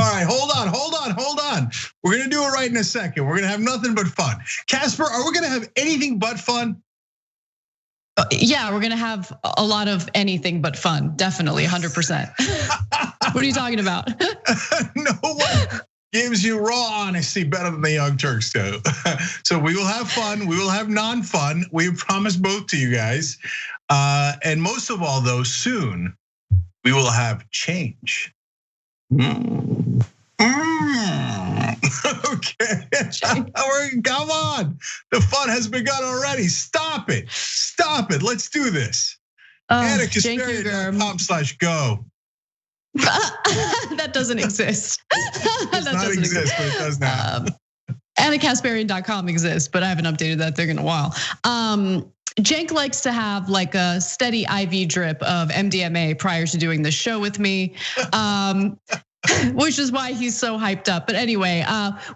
All right, hold on. We're gonna do it right in a second. We're gonna have nothing but fun. Casper, are we gonna have anything but fun? Yeah, we're gonna have a lot of anything but fun, definitely, 100%. What are you talking about? No one gives you raw honesty better than the Young Turks do. So we will have fun, we will have non-fun. We promise both to you guys. And most of all, though, soon we will have change. Okay, come on. The fun has begun already. Stop it. Let's do this. AnnaCasparian.com/go. That doesn't exist. It does not exist, but it does now. AnnaCasparian.com exists, but I haven't updated that thing in a while. Cenk likes to have like a steady IV drip of MDMA prior to doing the show with me. Which is why he's so hyped up. But anyway,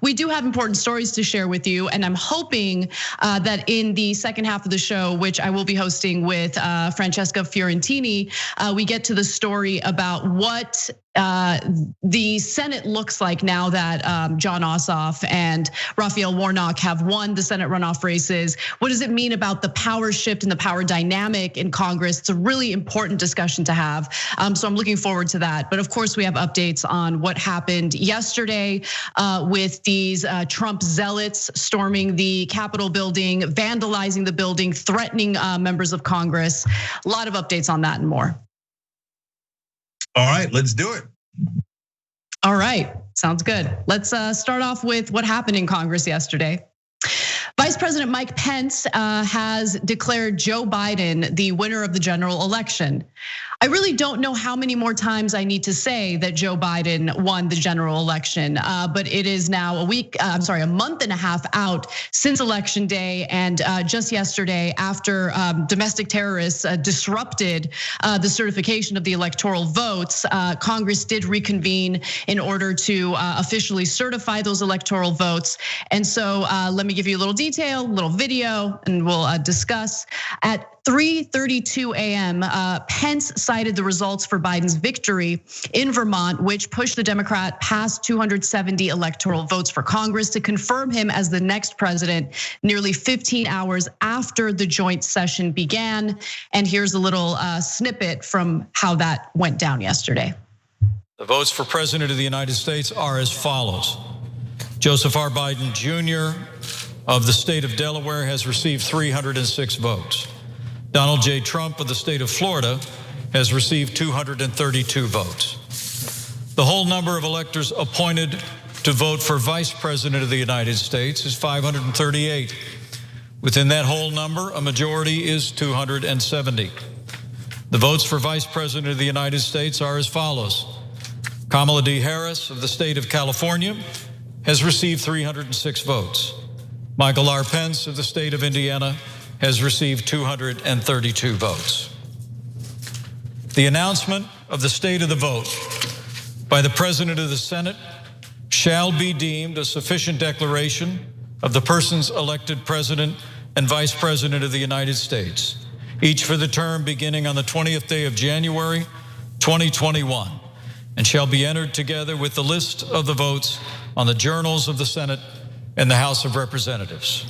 we do have important stories to share with you. And I'm hoping that in the second half of the show, which I will be hosting with Francesca Fiorentini, we get to the story about what the Senate looks like now that Jon Ossoff and Raphael Warnock have won the Senate runoff races. What does it mean about the power shift and the power dynamic in Congress? It's a really important discussion to have. So I'm looking forward to that. But of course, we have updates on what happened yesterday with these Trump zealots storming the Capitol building, vandalizing the building, threatening members of Congress. A lot of updates on that and more. All right, let's do it. All right, sounds good. Let's start off with what happened in Congress yesterday. Vice President Mike Pence has declared Joe Biden the winner of the general election. I really don't know how many more times I need to say that Joe Biden won the general election, but it is now a month and a half out since election day. And just yesterday, after domestic terrorists disrupted the certification of the electoral votes, Congress did reconvene in order to officially certify those electoral votes. And so let me give you a little detail, a little video, and we'll discuss. At 3:32 a.m., Pence cited the results for Biden's victory in Vermont, which pushed the Democrat past 270 electoral votes for Congress to confirm him as the next president nearly 15 hours after the joint session began. And here's a little snippet from how that went down yesterday. The votes for President of the United States are as follows. Joseph R. Biden Jr. of the state of Delaware has received 306 votes. Donald J. Trump of the state of Florida has received 232 votes. The whole number of electors appointed to vote for Vice President of the United States is 538. Within that whole number, a majority is 270. The votes for Vice President of the United States are as follows. Kamala D. Harris of the state of California has received 306 votes. Michael R. Pence of the state of Indiana has received 232 votes. The announcement of the state of the vote by the President of the Senate shall be deemed a sufficient declaration of the persons elected President and Vice President of the United States, each for the term beginning on the 20th day of January, 2021, and shall be entered together with the list of the votes on the journals of the Senate and the House of Representatives.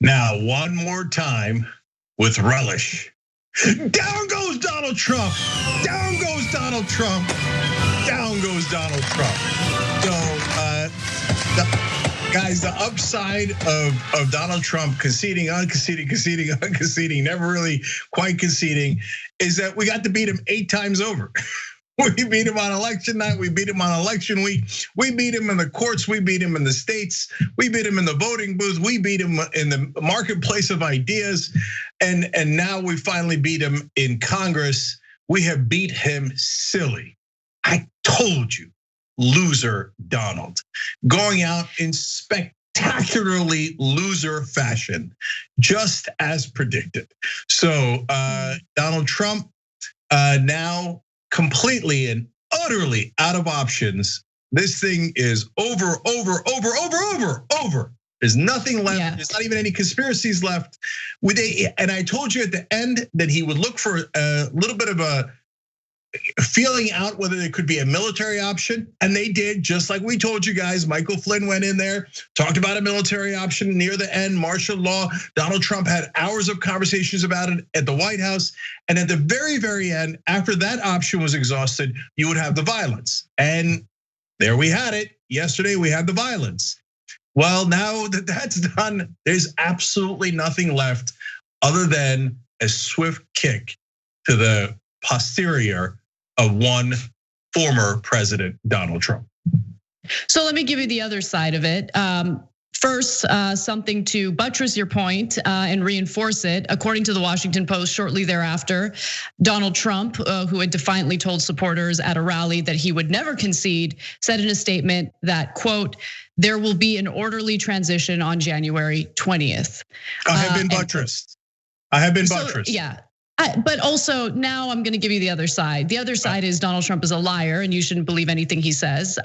Now, one more time with relish. Down goes Donald Trump. Down goes Donald Trump. Down goes Donald Trump. So, guys, the upside of Donald Trump conceding, unconceding, never really quite conceding, is that we got to beat him 8 times over. We beat him on election night. We beat him on election week. We beat him in the courts. We beat him in the states. We beat him in the voting booth. We beat him in the marketplace of ideas. And now we finally beat him in Congress. We have beat him silly. I told you, loser Donald. Going out in spectacularly loser fashion, just as predicted. So Donald Trump now completely and utterly out of options. This thing is over. There's nothing left. Yeah. There's not even any conspiracies left. And I told you at the end that he would look for a little bit of a feeling out whether there could be a military option, and they did, just like we told you guys. Michael Flynn went in there, talked about a military option near the end, martial law. Donald Trump had hours of conversations about it at the White House. And at the very, very end, after that option was exhausted, you would have the violence. And there we had it. Yesterday, we had the violence. Well, now that that's done, there's absolutely nothing left other than a swift kick to the posterior of one former president, Donald Trump. So let me give you the other side of it. First, something to buttress your point and reinforce it. According to the Washington Post, shortly thereafter, Donald Trump, who had defiantly told supporters at a rally that he would never concede, said in a statement that, quote, "There will be an orderly transition on January 20th. I have been buttressed. I have been buttressed. Yeah. But also now I'm going to give you the other side. The other side is Donald Trump is a liar and you shouldn't believe anything he says.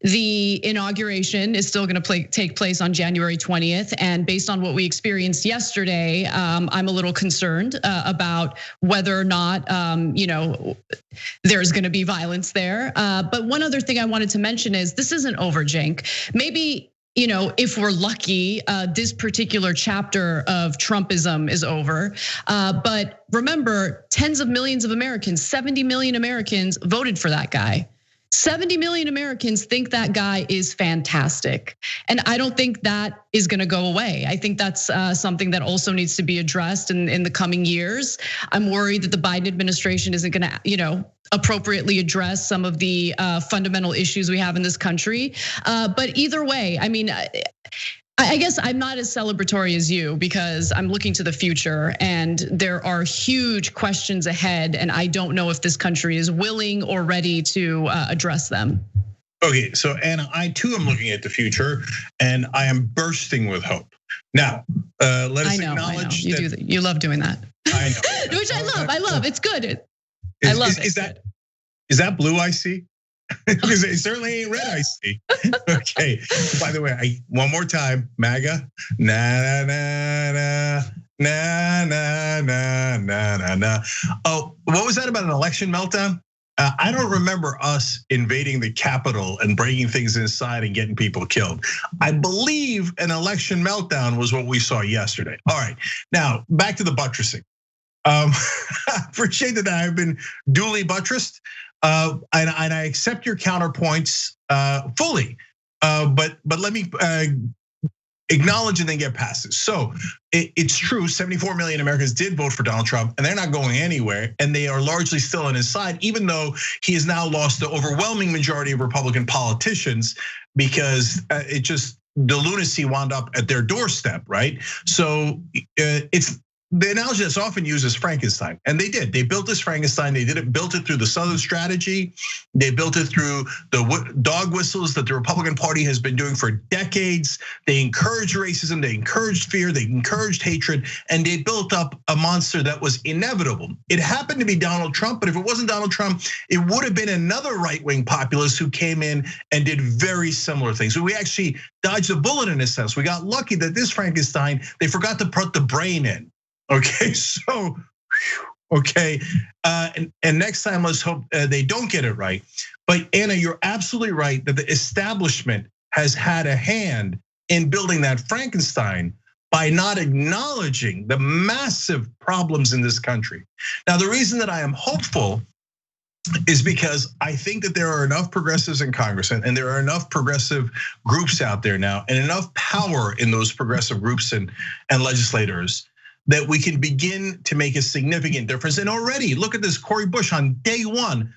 The inauguration is still going to take place on January 20th. And based on what we experienced yesterday, I'm a little concerned about whether or not there's going to be violence there. But one other thing I wanted to mention is this isn't over, Cenk. Maybe, if we're lucky, this particular chapter of Trumpism is over. But remember, tens of millions of Americans, 70 million Americans voted for that guy. 70 million Americans think that guy is fantastic. And I don't think that is gonna go away. I think that's something that also needs to be addressed in the coming years. I'm worried that the Biden administration isn't gonna, appropriately address some of the fundamental issues we have in this country. But either way, I mean, I guess I'm not as celebratory as you because I'm looking to the future and there are huge questions ahead. And I don't know if this country is willing or ready to address them. Okay, so Anna, I too am looking at the future and I am bursting with hope. Now, let us acknowledge that you love doing that. I know. Which I love, it's good. I love it. Is that blue I see? Because it certainly ain't red I see. Okay, by the way, one more time, MAGA, na na na na na na na na na. Oh, what was that about an election meltdown? I don't remember us invading the Capitol and breaking things inside and getting people killed. I believe an election meltdown was what we saw yesterday. All right, now back to the buttressing. I appreciate that I've been duly buttressed, and I accept your counterpoints fully. But let me acknowledge and then get past it. So it's true, 74 million Americans did vote for Donald Trump, and they're not going anywhere, and they are largely still on his side, even though he has now lost the overwhelming majority of Republican politicians because the lunacy wound up at their doorstep, right? So it's the analogy that's often used is Frankenstein, and they did. They built this Frankenstein. They built it through the Southern strategy. They built it through the dog whistles that the Republican Party has been doing for decades. They encouraged racism. They encouraged fear. They encouraged hatred, and they built up a monster that was inevitable. It happened to be Donald Trump, but if it wasn't Donald Trump, it would have been another right-wing populist who came in and did very similar things. So we actually dodged a bullet in a sense. We got lucky that this Frankenstein, they forgot to put the brain in. Okay, so, okay, and next time let's hope they don't get it right. But Anna, you're absolutely right that the establishment has had a hand in building that Frankenstein by not acknowledging the massive problems in this country. Now, the reason that I am hopeful is because I think that there are enough progressives in Congress and there are enough progressive groups out there now and enough power in those progressive groups and legislators that we can begin to make a significant difference. And already, look at this, Cori Bush on day one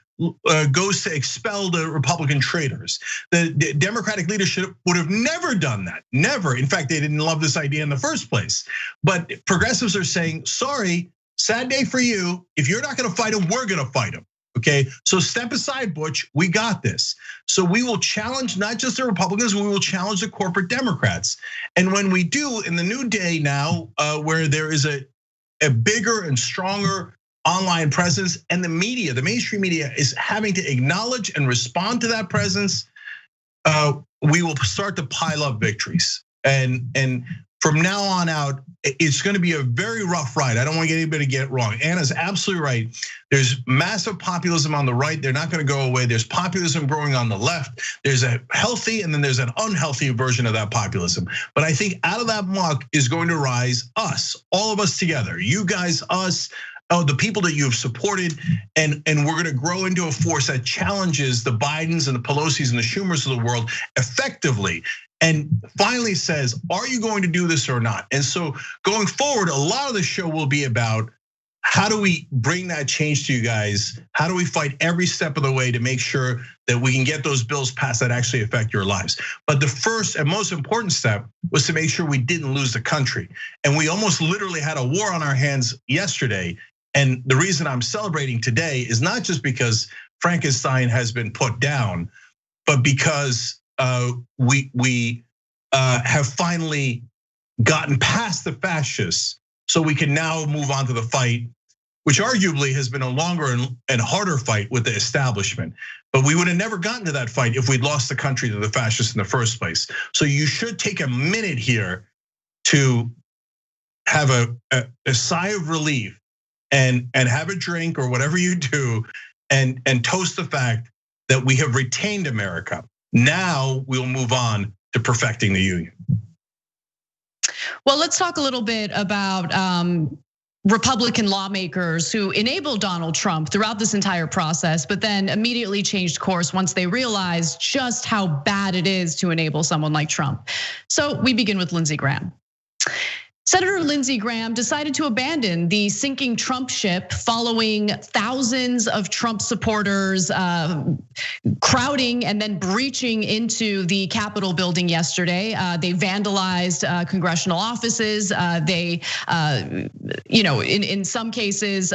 goes to expel the Republican traitors. The Democratic leadership would have never done that, never. In fact, they didn't love this idea in the first place. But progressives are saying, sorry, sad day for you. If you're not gonna fight him, we're gonna fight him. Okay, so step aside, Butch, we got this. So we will challenge not just the Republicans, we will challenge the corporate Democrats. And when we do, in the new day now, where there is a bigger and stronger online presence, and the media, the mainstream media is having to acknowledge and respond to that presence, we will start to pile up victories. And from now on out, it's going to be a very rough ride. I don't want anybody to get it wrong. Anna's absolutely right. There's massive populism on the right. They're not going to go away. There's populism growing on the left. There's a healthy and then there's an unhealthy version of that populism. But I think out of that muck is going to rise us, all of us together. You guys, us, the people that you have supported, and we're going to grow into a force that challenges the Bidens and the Pelosi's and the Schumers of the world effectively. And finally says, are you going to do this or not? And so going forward, a lot of the show will be about how do we bring that change to you guys? How do we fight every step of the way to make sure that we can get those bills passed that actually affect your lives? But the first and most important step was to make sure we didn't lose the country. And we almost literally had a war on our hands yesterday. And the reason I'm celebrating today is not just because Frankenstein has been put down, but because we have finally gotten past the fascists, so we can now move on to the fight, which arguably has been a longer and harder fight with the establishment. But we would have never gotten to that fight if we'd lost the country to the fascists in the first place. So you should take a minute here to have a sigh of relief and have a drink or whatever you do, and toast the fact that we have retained America. Now we'll move on to perfecting the union. Well, let's talk a little bit about Republican lawmakers who enabled Donald Trump throughout this entire process, but then immediately changed course once they realized just how bad it is to enable someone like Trump. So we begin with Lindsey Graham. Senator Lindsey Graham decided to abandon the sinking Trump ship following thousands of Trump supporters crowding and then breaching into the Capitol building yesterday. They vandalized congressional offices. They, in some cases,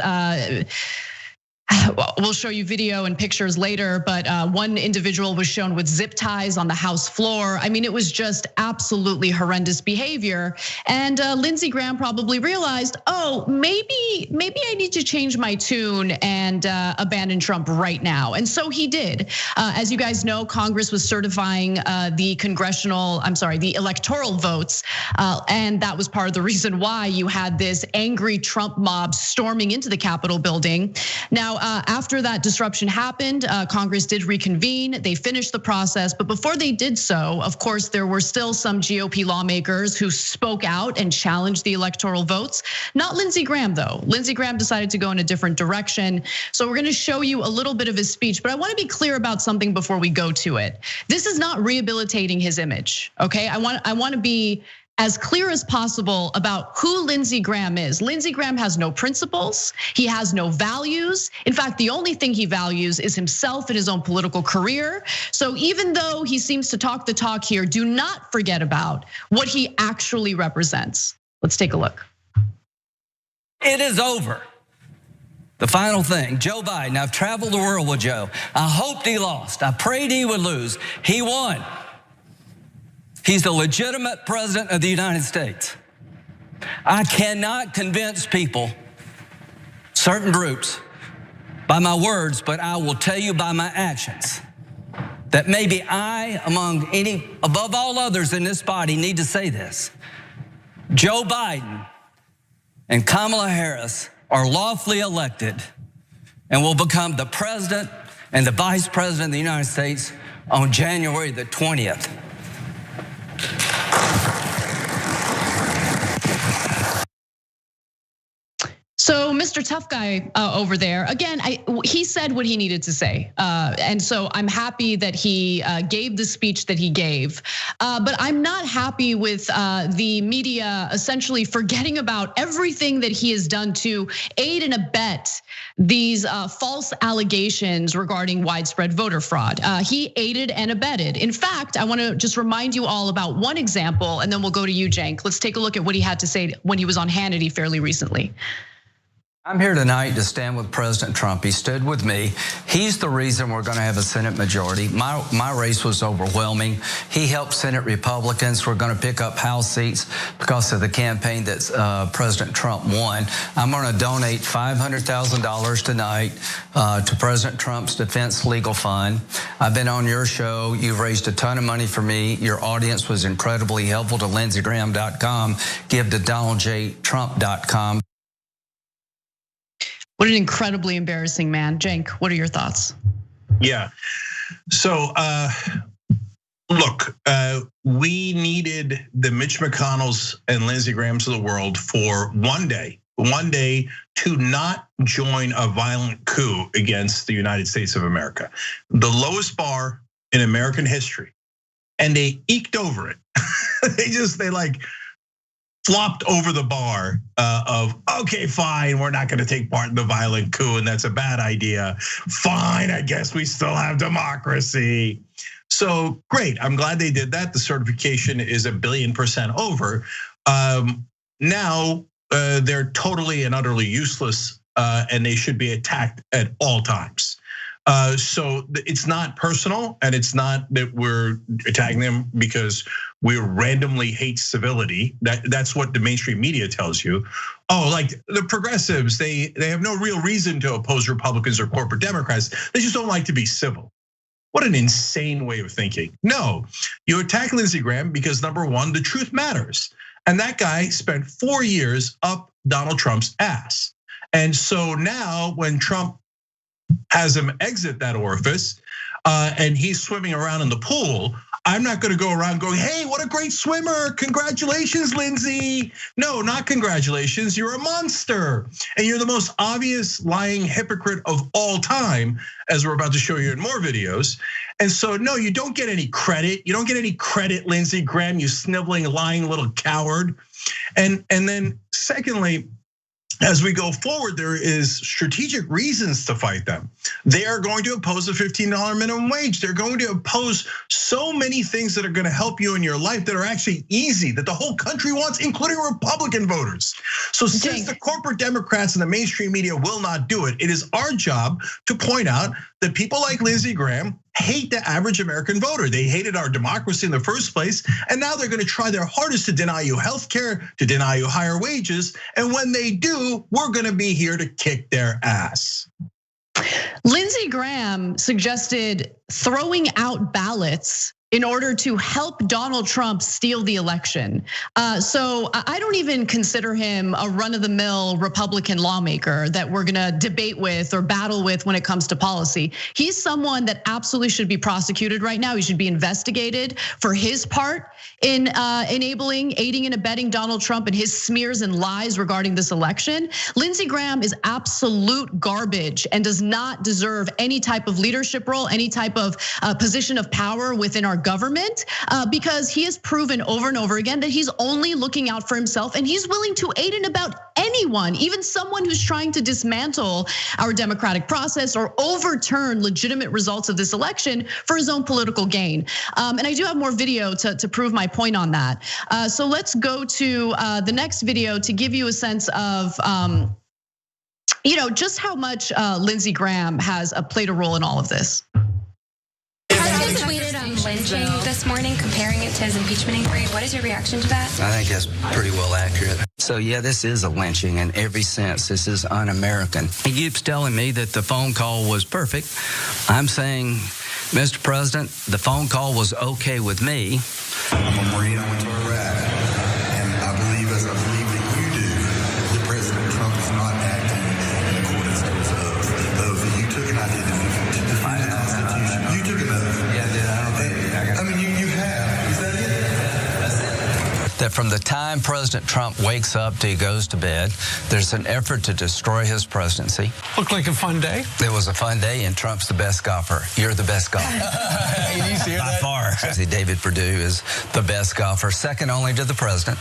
we'll show you video and pictures later, but one individual was shown with zip ties on the House floor. I mean, it was just absolutely horrendous behavior. And Lindsey Graham probably realized, oh, maybe I need to change my tune and abandon Trump right now. And so he did. As you guys know, Congress was certifying the electoral votes. And that was part of the reason why you had this angry Trump mob storming into the Capitol building. Now, after that disruption happened, Congress did reconvene. They finished the process, but before they did so, of course, there were still some GOP lawmakers who spoke out and challenged the electoral votes. Not Lindsey Graham, though. Lindsey Graham decided to go in a different direction. So we're going to show you a little bit of his speech, but I want to be clear about something before we go to it. This is not rehabilitating his image, okay? I want to be as clear as possible about who Lindsey Graham is. Lindsey Graham has no principles. He has no values. In fact, the only thing he values is himself and his own political career. So even though he seems to talk the talk here, do not forget about what he actually represents. Let's take a look. It is over. The final thing, Joe Biden. I've traveled the world with Joe. I hoped he lost. I prayed he would lose. He won. He's the legitimate president of the United States. I cannot convince people, certain groups, by my words, but I will tell you by my actions that maybe I, above all others in this body, need to say this. Joe Biden and Kamala Harris are lawfully elected and will become the president and the vice president of the United States on January the 20th. So Mr. Tough Guy over there, again, he said what he needed to say. And so I'm happy that he gave the speech that he gave. But I'm not happy with the media essentially forgetting about everything that he has done to aid and abet these false allegations regarding widespread voter fraud. He aided and abetted. In fact, I want to just remind you all about one example, and then we'll go to you, Cenk. Let's take a look at what he had to say when he was on Hannity fairly recently. I'm here tonight to stand with President Trump. He stood with me. He's the reason we're going to have a Senate majority. My race was overwhelming. He helped Senate Republicans. We're going to pick up House seats because of the campaign that President Trump won. I'm going to donate $500,000 tonight to President Trump's defense legal fund. I've been on your show. You've raised a ton of money for me. Your audience was incredibly helpful to lindseygraham.com. Give to donaldjtrump.com. What an incredibly embarrassing man. Cenk, what are your thoughts? Yeah. So, look, we needed the Mitch McConnells and Lindsey Grahams of the world for one day to not join a violent coup against the United States of America. The lowest bar in American history. And they eked over it. they like flopped over the bar of, okay, fine, we're not gonna take part in the violent coup and that's a bad idea. Fine, I guess we still have democracy. So great, I'm glad they did that. The certification is 1,000,000,000% over. Now they're totally and utterly useless and they should be attacked at all times. So it's not personal and it's not that we're attacking them because we randomly hate civility. That's what the mainstream media tells you. Oh, like the progressives, they have no real reason to oppose Republicans or corporate Democrats. They just don't like to be civil. What an insane way of thinking. No, you attack Lindsey Graham because number one, the truth matters. And that guy spent 4 years up Donald Trump's ass. And so now when Trump has him exit that orifice and he's swimming around in the pool, I'm not gonna go around going, hey, what a great swimmer, congratulations, Lindsey. No, not congratulations, you're a monster. And you're the most obvious lying hypocrite of all time, as we're about to show you in more videos. And so no, you don't get any credit. You don't get any credit, Lindsey Graham, you sniveling, lying little coward. And then secondly, as we go forward, there is strategic reasons to fight them. They are going to oppose a $15 minimum wage. They're going to oppose so many things that are going to help you in your life that are actually easy, that the whole country wants, including Republican voters. So since the corporate Democrats and the mainstream media will not do it, it is our job to point out that people like Lindsey Graham hate the average American voter. They hated our democracy in the first place, and now they're gonna try their hardest to deny you healthcare, to deny you higher wages, and when they do, we're gonna be here to kick their ass. Lindsey Graham suggested throwing out ballots in order to help Donald Trump steal the election. So I don't even consider him a run-of-the-mill Republican lawmaker that we're gonna debate with or battle with when it comes to policy. He's someone that absolutely should be prosecuted right now. He should be investigated for his part in enabling, aiding and abetting Donald Trump and his smears and lies regarding this election. Lindsey Graham is absolute garbage and does not deserve any type of leadership role, any type of position of power within our government, because he has proven over and over again that he's only looking out for himself and he's willing to aid and abet anyone, even someone who's trying to dismantle our democratic process or overturn legitimate results of this election for his own political gain. And I do have more video to prove my point on that. So let's go to the next video to give you a sense of just how much Lindsey Graham has played a role in all of this. Tweeted on lynching this morning, comparing it to his impeachment inquiry. What is your reaction to that? I think that's pretty well accurate. So yeah, this is a lynching in every sense. This is un-American. He keeps telling me that the phone call was perfect. I'm saying, Mr. President, the phone call was okay with me. I'm a Marine, I went to Iraq, and I believe, as I believe that you do, that President Trump is not acting in accordance with you took an idea to defend the Constitution. You took an oath. Yeah, I did. I mean, you have. Is that it? That from the time President Trump wakes up till he goes to bed, there's an effort to destroy his presidency. Looked like a fun day. It was a fun day, and Trump's the best golfer. You're the best golfer. You see By that? far. David Perdue is the best golfer, second only to the president.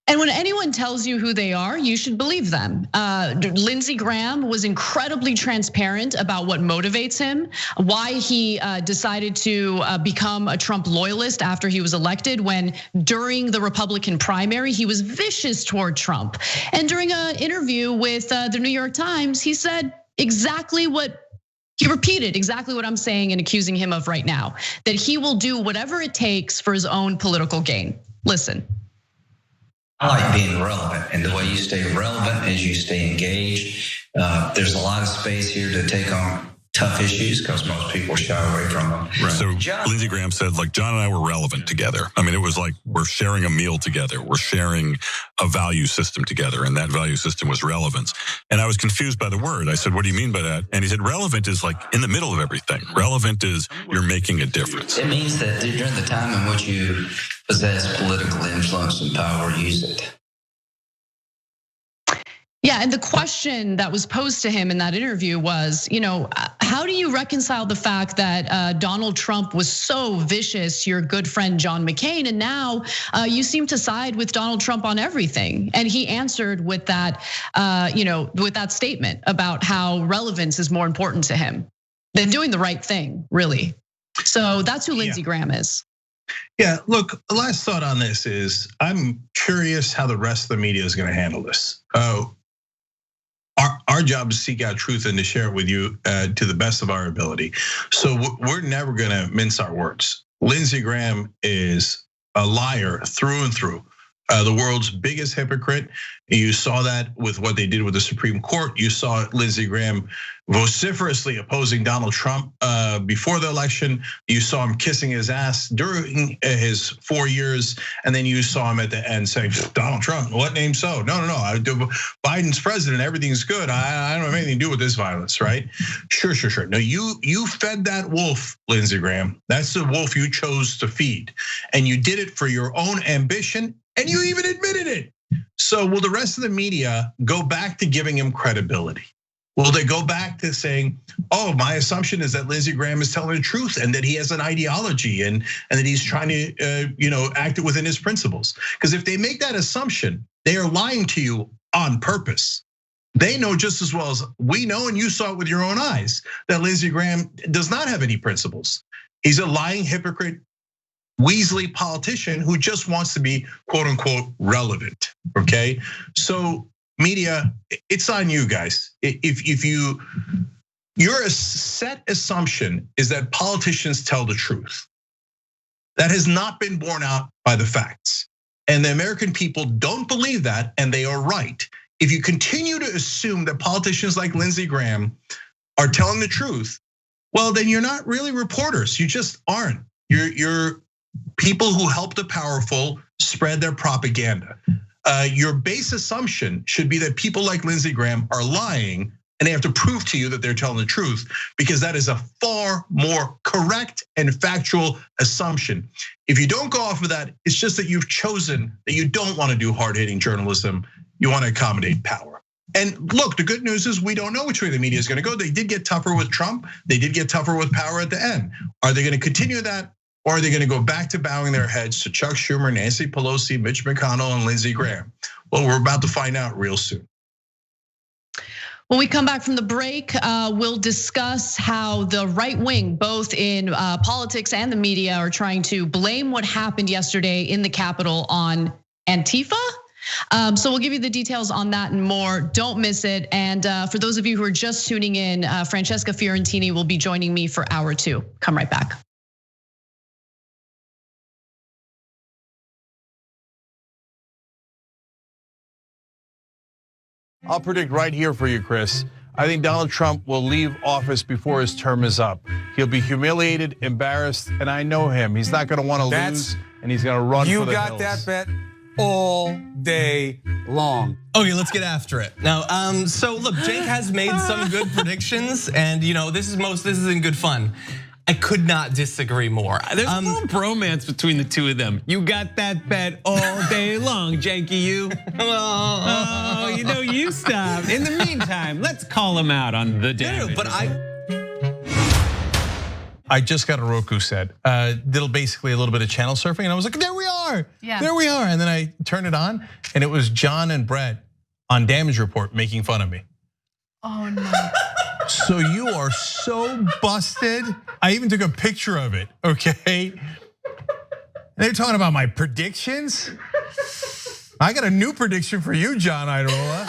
And when anyone tells you who they are, you should believe them. Lindsey Graham was incredibly transparent about what motivates him, why he decided to become a Trump loyalist after he was elected, when during the Republican primary, he was vicious toward Trump. And during an interview with the New York Times, he said he repeated exactly what I'm saying and accusing him of right now, that he will do whatever it takes for his own political gain. Listen. I like being relevant, and the way you stay relevant is you stay engaged. There's a lot of space here to take on tough issues because most people shy away from them. Right. So Lindsey Graham said, like, John and I were relevant together. I mean, it was like we're sharing a meal together. We're sharing a value system together, and that value system was relevance. And I was confused by the word. I said, what do you mean by that? And he said, relevant is like in the middle of everything. Relevant is you're making a difference. It means that during the time in which you possess political influence and power, use it. Yeah, and the question that was posed to him in that interview was, how do you reconcile the fact that Donald Trump was so vicious, your good friend John McCain, and now you seem to side with Donald Trump on everything? And he answered with that, with that statement about how relevance is more important to him than doing the right thing, really. So that's who Lindsey Graham is. Yeah, look, the last thought on this is I'm curious how the rest of the media is going to handle this. Our job is to seek out truth and to share it with you to the best of our ability. So we're never going to mince our words. Lindsey Graham is a liar through and through. The world's biggest hypocrite. You saw that with what they did with the Supreme Court. You saw Lindsey Graham vociferously opposing Donald Trump before the election. You saw him kissing his ass during his 4 years, and then you saw him at the end saying, "Donald Trump, what name so? No. I do Biden's president. Everything's good. I don't have anything to do with this violence, right?" Sure. No, you fed that wolf, Lindsey Graham. That's the wolf you chose to feed, and you did it for your own ambition. And you even admitted it. So will the rest of the media go back to giving him credibility? Will they go back to saying, oh, my assumption is that Lindsey Graham is telling the truth and that he has an ideology and that he's trying to act within his principles? Because if they make that assumption, they are lying to you on purpose. They know just as well as we know, and you saw it with your own eyes, that Lindsey Graham does not have any principles. He's a lying hypocrite, Weasley politician who just wants to be quote unquote relevant, okay? So media, it's on you guys. If your set assumption is that politicians tell the truth. That has not been borne out by the facts. And the American people don't believe that, and they are right. If you continue to assume that politicians like Lindsey Graham are telling the truth, well, then you're not really reporters. You just aren't. You're people who help the powerful spread their propaganda. Your base assumption should be that people like Lindsey Graham are lying, and they have to prove to you that they're telling the truth, because that is a far more correct and factual assumption. If you don't go off of that, it's just that you've chosen that you don't want to do hard-hitting journalism. You want to accommodate power. And look, the good news is we don't know which way the media is going to go. They did get tougher with Trump. They did get tougher with power at the end. Are they going to continue that? Or are they going to go back to bowing their heads to Chuck Schumer, Nancy Pelosi, Mitch McConnell, and Lindsey Graham? Well, we're about to find out real soon. When we come back from the break, we'll discuss how the right wing, both in politics and the media, are trying to blame what happened yesterday in the Capitol on Antifa. So we'll give you the details on that and more. Don't miss it. And for those of you who are just tuning in, Francesca Fiorentini will be joining me for hour 2. Come right back. I'll predict right here for you, Chris. I think Donald Trump will leave office before his term is up. He'll be humiliated, embarrassed, and I know him. He's not going to want to lose, and he's going to run for the hills. You got that bet all day long. Okay, let's get after it. Now, so look, Jake has made some good predictions, and this is in good fun. I could not disagree more. There's a little bromance between the two of them. You got that bet all day long, Janky, you. Oh, you stop. In the meantime, let's call him out on the damage. No, but I just got a Roku set. Did basically a little bit of channel surfing, and I was like, there we are. Yeah. There we are. And then I turned it on, and it was John and Brett on Damage Report making fun of me. Oh no. So you are so busted. I even took a picture of it, okay? They're talking about my predictions. I got a new prediction for you, John Idarola.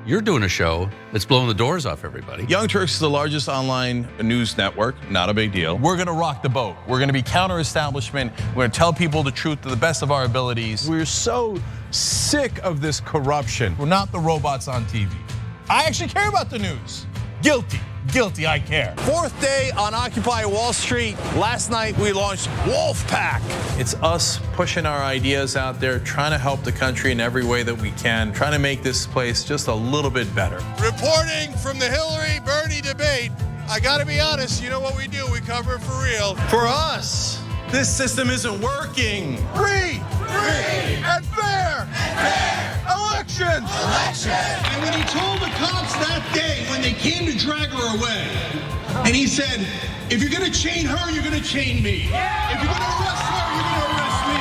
You're doing a show that's blowing the doors off everybody. Young Turks is the largest online news network, not a big deal. We're gonna rock the boat. We're gonna be counter-establishment. We're gonna tell people the truth to the best of our abilities. We're so sick of this corruption. We're not the robots on TV. I actually care about the news. Guilty, I care. Fourth day on Occupy Wall Street. Last night we launched Wolfpack. It's us pushing our ideas out there, trying to help the country in every way that we can, trying to make this place just a little bit better. Reporting from the Hillary-Bernie debate, I gotta be honest, you know what we do, we cover it for real. For us, this system isn't working. Free and fair elections. And when he told the cops that day, when they came to drag her away, and he said, if you're gonna chain her, you're gonna chain me. If you're gonna arrest her, you're gonna arrest me.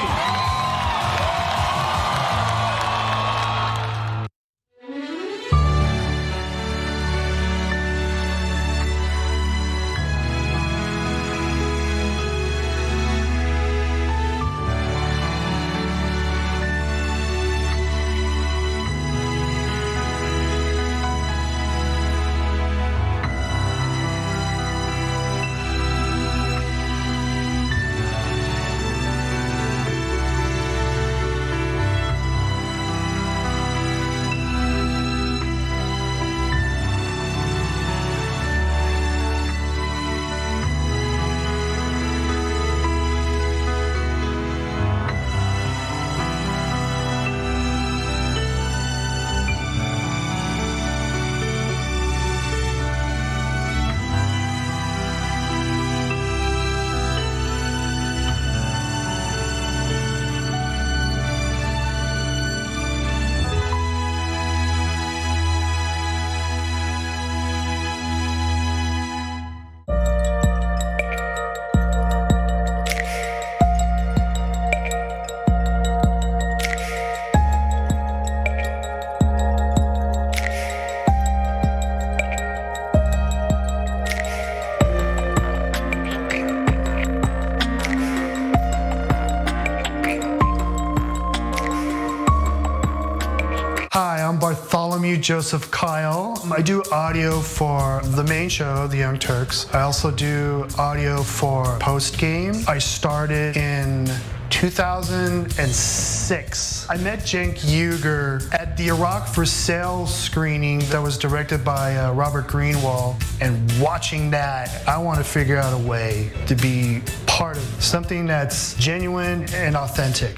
Joseph Kyle. I do audio for the main show, The Young Turks. I also do audio for Post Game. I started in 2006. I met Cenk Uygur at the Iraq for Sale screening that was directed by Robert Greenwald. And watching that, I want to figure out a way to be part of something that's genuine and authentic.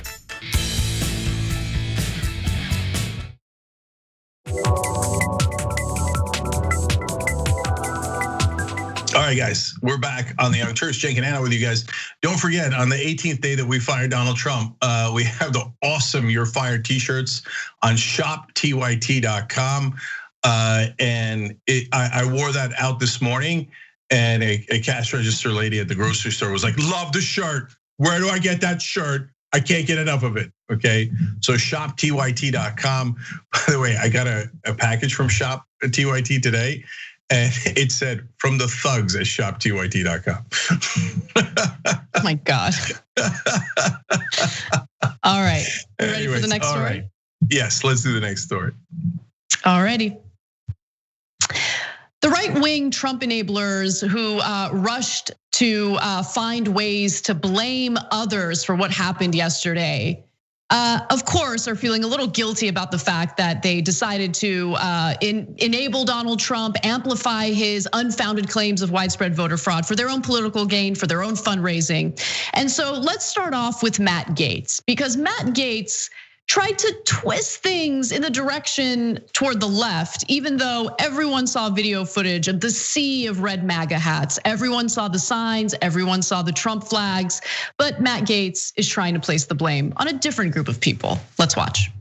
All right, guys, we're back on the Young Turks. Cenk and Anna with you guys. Don't forget, on the 18th day that we fired Donald Trump, we have the awesome You're Fired t-shirts on shoptyt.com. And I wore that out this morning, and a cash register lady at the grocery store was like, love the shirt. Where do I get that shirt? I can't get enough of it, okay? So shoptyt.com. By the way, I got a package from shoptyt today, and it said, from the thugs at shoptyt.com. Oh my God. All right, you ready for the next story? Right. Yes, let's do the next story. All righty. The right-wing Trump enablers who rushed to find ways to blame others for what happened yesterday, of course, are feeling a little guilty about the fact that they decided to enable Donald Trump, amplify his unfounded claims of widespread voter fraud for their own political gain, for their own fundraising. And so let's start off with Matt Gaetz, because Matt Gaetz tried to twist things in the direction toward the left, even though everyone saw video footage of the sea of red MAGA hats. Everyone saw the signs, everyone saw the Trump flags, but Matt Gaetz is trying to place the blame on a different group of people. Let's watch.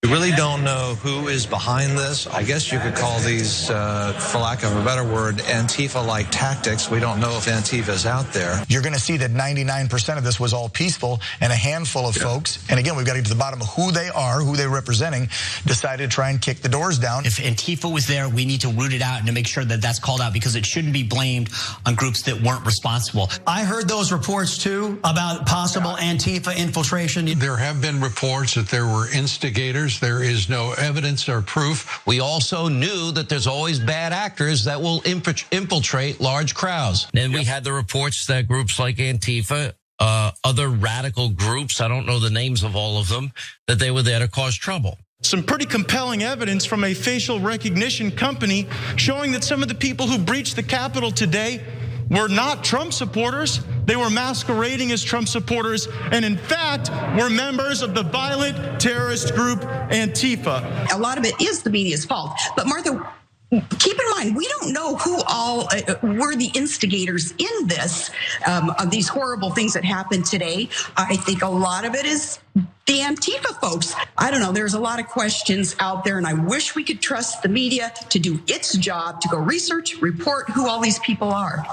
We really don't know who is behind this. I guess you could call these, for lack of a better word, Antifa-like tactics. We don't know if Antifa is out there. You're going to see that 99% of this was all peaceful, and a handful of folks, and again, we've got to get to the bottom of who they are, who they're representing, decided to try and kick the doors down. If Antifa was there, we need to root it out and to make sure that that's called out, because it shouldn't be blamed on groups that weren't responsible. I heard those reports too about possible Antifa infiltration. There have been reports that there were instigators. There is no evidence or proof. We also knew that there's always bad actors that will infiltrate large crowds. And we had the reports that groups like Antifa, other radical groups, I don't know the names of all of them, that they were there to cause trouble. Some pretty compelling evidence from a facial recognition company showing that some of the people who breached the Capitol today were not Trump supporters. They were masquerading as Trump supporters, and in fact, were members of the violent terrorist group Antifa. A lot of it is the media's fault. But Martha, keep in mind, we don't know who all were the instigators in this, of these horrible things that happened today. I think a lot of it is the Antifa folks. I don't know, there's a lot of questions out there, and I wish we could trust the media to do its job, to go research, report who all these people are.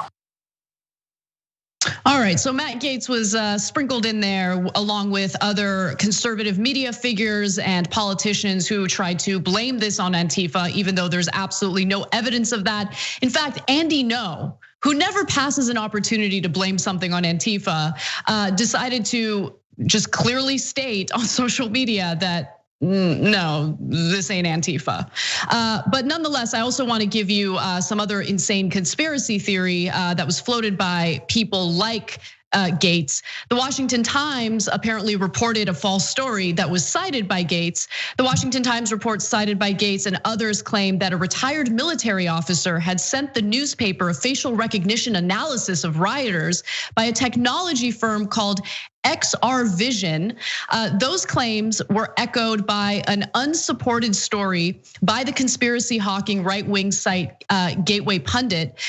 All right, so Matt Gaetz was sprinkled in there along with other conservative media figures and politicians who tried to blame this on Antifa, even though there's absolutely no evidence of that. In fact, Andy Ngo, who never passes an opportunity to blame something on Antifa, decided to just clearly state on social media that no, this ain't Antifa. But nonetheless, I also want to give you some other insane conspiracy theory that was floated by people like Gaetz. The Washington Times apparently reported a false story that was cited by Gaetz. The Washington Times report cited by Gaetz and others claimed that a retired military officer had sent the newspaper a facial recognition analysis of rioters by a technology firm called XR Vision. Those claims were echoed by an unsupported story by the conspiracy hawking right-wing site Gateway Pundit,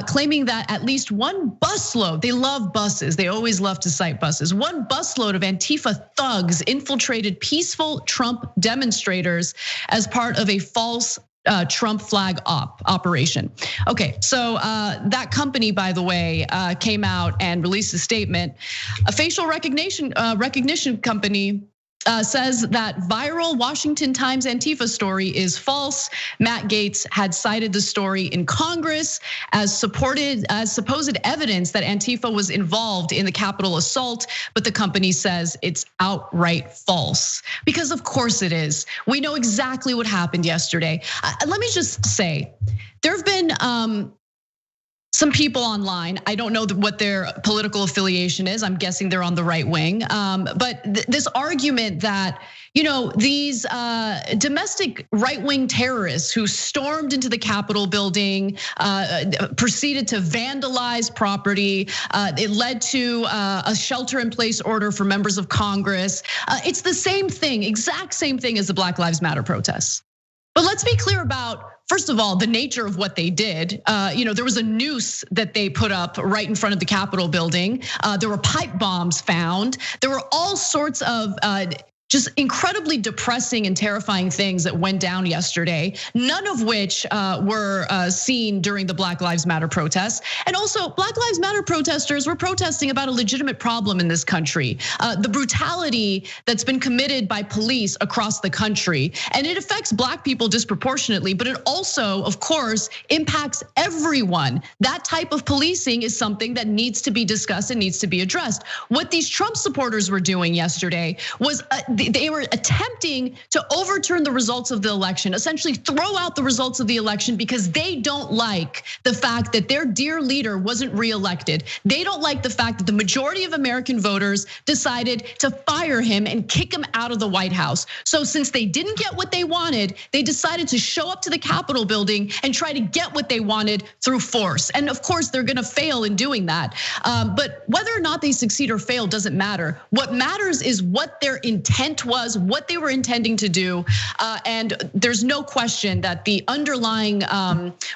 claiming that at least one busload, they love buses, they always love to cite buses, one busload of Antifa thugs infiltrated peaceful Trump demonstrators as part of a false Trump flag operation. Okay, so that company, by the way, came out and released a statement. A facial recognition company says that viral Washington Times Antifa story is false. Matt Gaetz had cited the story in Congress as supposed evidence that Antifa was involved in the Capitol assault, but the company says it's outright false. Because of course it is. We know exactly what happened yesterday. Let me just say, there have been some people online, I don't know what their political affiliation is. I'm guessing they're on the right wing. But this argument that, these domestic right-wing terrorists who stormed into the Capitol building, proceeded to vandalize property. It led to a shelter-in-place order for members of Congress. It's the same thing, exact same thing as the Black Lives Matter protests. But let's be clear about, first of all, the nature of what they did. There was a noose that they put up right in front of the Capitol building. There were pipe bombs found. There were all sorts of just incredibly depressing and terrifying things that went down yesterday, none of which were seen during the Black Lives Matter protests. And also, Black Lives Matter protesters were protesting about a legitimate problem in this country, the brutality that's been committed by police across the country. And it affects Black people disproportionately, but it also, of course, impacts everyone. That type of policing is something that needs to be discussed and needs to be addressed. What these Trump supporters were doing yesterday was they were attempting to overturn the results of the election, essentially throw out the results of the election because they don't like the fact that their dear leader wasn't reelected. They don't like the fact that the majority of American voters decided to fire him and kick him out of the White House. So since they didn't get what they wanted, they decided to show up to the Capitol building and try to get what they wanted through force. And of course, they're gonna fail in doing that. But whether or not they succeed or fail doesn't matter. What matters is what their intent was, what they were intending to do. And there's no question that the underlying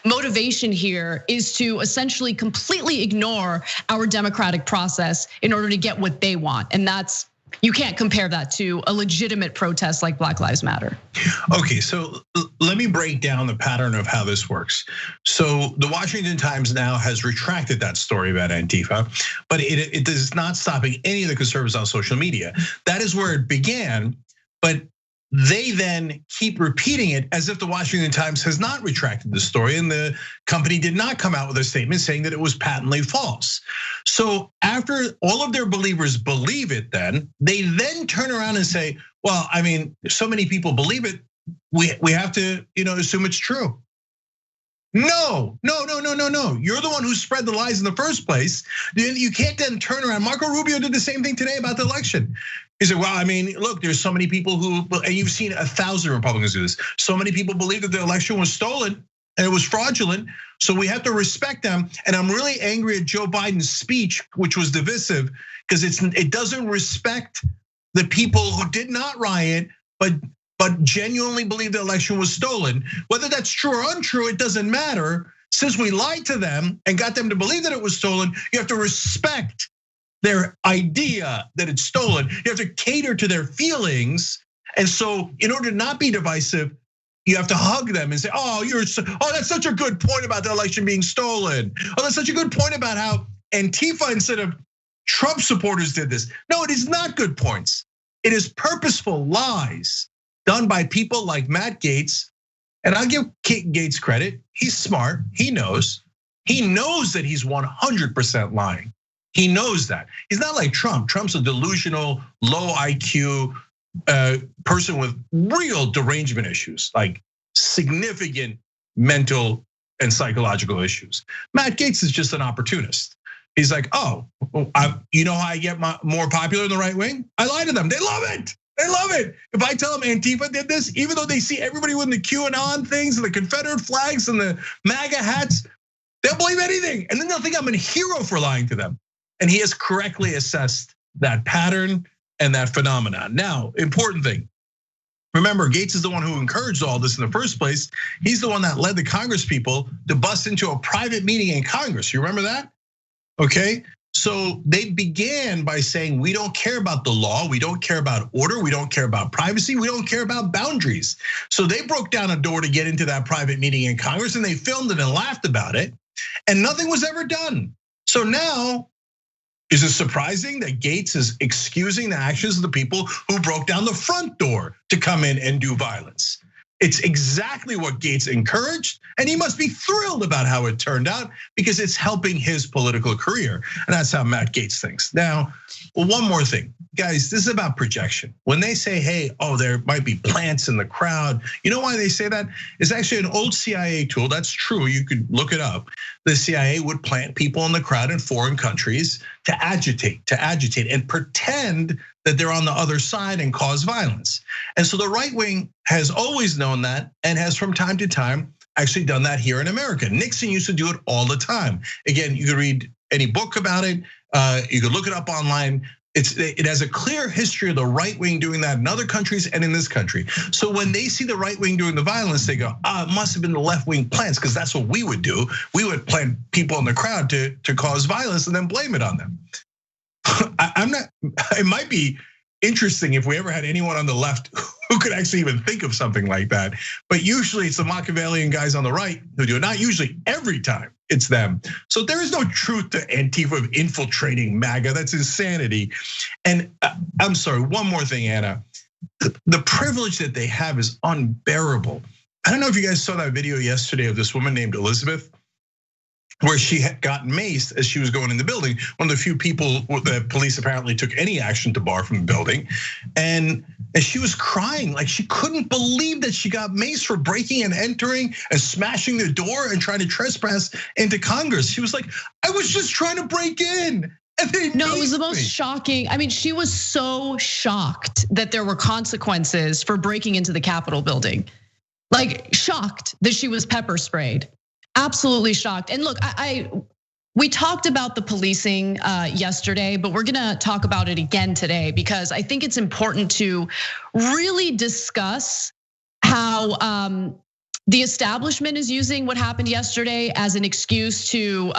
motivation here is to essentially completely ignore our democratic process in order to get what they want. And that's You can't compare that to a legitimate protest like Black Lives Matter. Okay, so let me break down the pattern of how this works. So the Washington Times now has retracted that story about Antifa, but it is not stopping any of the conservatives on social media. That is where it began, but they then keep repeating it as if the Washington Times has not retracted the story, and the company did not come out with a statement saying that it was patently false. So after all of their believers believe it, then they then turn around and say, well, I mean, so many people believe it, we have to, assume it's true. No. You're the one who spread the lies in the first place. You can't then turn around. Marco Rubio did the same thing today about the election. He said, well, I mean, look, there's so many people who, and you've seen 1,000 Republicans do this. So many people believe that the election was stolen and it was fraudulent. So we have to respect them. And I'm really angry at Joe Biden's speech, which was divisive, because it doesn't respect the people who did not riot, but genuinely believe the election was stolen. Whether that's true or untrue, it doesn't matter. Since we lied to them and got them to believe that it was stolen, you have to respect their idea that it's stolen. You have to cater to their feelings. And so in order to not be divisive, you have to hug them and say, oh, that's such a good point about the election being stolen. Oh, that's such a good point about how Antifa instead of Trump supporters did this. No, it is not good points. It is purposeful lies done by people like Matt Gaetz. And I'll give Gaetz credit. He's smart, he knows that he's 100% lying. He knows that. He's not like Trump. Trump's a delusional, low IQ person with real derangement issues, like significant mental and psychological issues. Matt Gaetz is just an opportunist. He's like, oh, you know how I get more popular in the right wing? I lie to them. They love it. They love it. If I tell them Antifa did this, even though they see everybody with the QAnon things and the Confederate flags and the MAGA hats, they'll believe anything. And then they'll think I'm a hero for lying to them. And he has correctly assessed that pattern and that phenomenon. Now, important thing. Remember, Gaetz is the one who encouraged all this in the first place. He's the one that led the Congresspeople to bust into a private meeting in Congress. You remember that? Okay. So they began by saying, we don't care about the law, we don't care about order, we don't care about privacy, we don't care about boundaries. So they broke down a door to get into that private meeting in Congress, and they filmed it and laughed about it, and nothing was ever done. So now, is it surprising that Gaetz is excusing the actions of the people who broke down the front door to come in and do violence? It's exactly what Gaetz encouraged, and he must be thrilled about how it turned out because it's helping his political career. And that's how Matt Gaetz thinks. Now, one more thing, guys, this is about projection. When they say, hey, there might be plants in the crowd, you know why they say that? It's actually an old CIA tool. That's true, you could look it up. The CIA would plant people in the crowd in foreign countries to agitate and pretend that they're on the other side and cause violence. And so the right wing has always known that and has from time to time actually done that here in America. Nixon used to do it all the time. Again, you can read any book about it. You can look it up online. It has a clear history of the right wing doing that in other countries and in this country. So when they see the right wing doing the violence, they go, it must have been the left wing plants, because that's what we would do. We would plant people in the crowd to cause violence and then blame it on them. It might be interesting if we ever had anyone on the left who could actually even think of something like that. But usually it's the Machiavellian guys on the right who do it. Not usually, every time it's them. So there is no truth to Antifa infiltrating MAGA. That's insanity. And I'm sorry, one more thing, Anna. The privilege that they have is unbearable. I don't know if you guys saw that video yesterday of this woman named Elizabeth, where she had gotten maced as she was going in the building. One of the few people the police apparently took any action to bar from the building. And she was crying, like she couldn't believe that she got maced for breaking and entering and smashing the door and trying to trespass into Congress. She was like, I was just trying to break in. No, it was the most shocking. I mean, she was so shocked that there were consequences for breaking into the Capitol building. Like shocked that she was pepper sprayed. Absolutely shocked. And look, we talked about the policing yesterday, but we're gonna talk about it again today because I think it's important to really discuss how the establishment is using what happened yesterday as an excuse to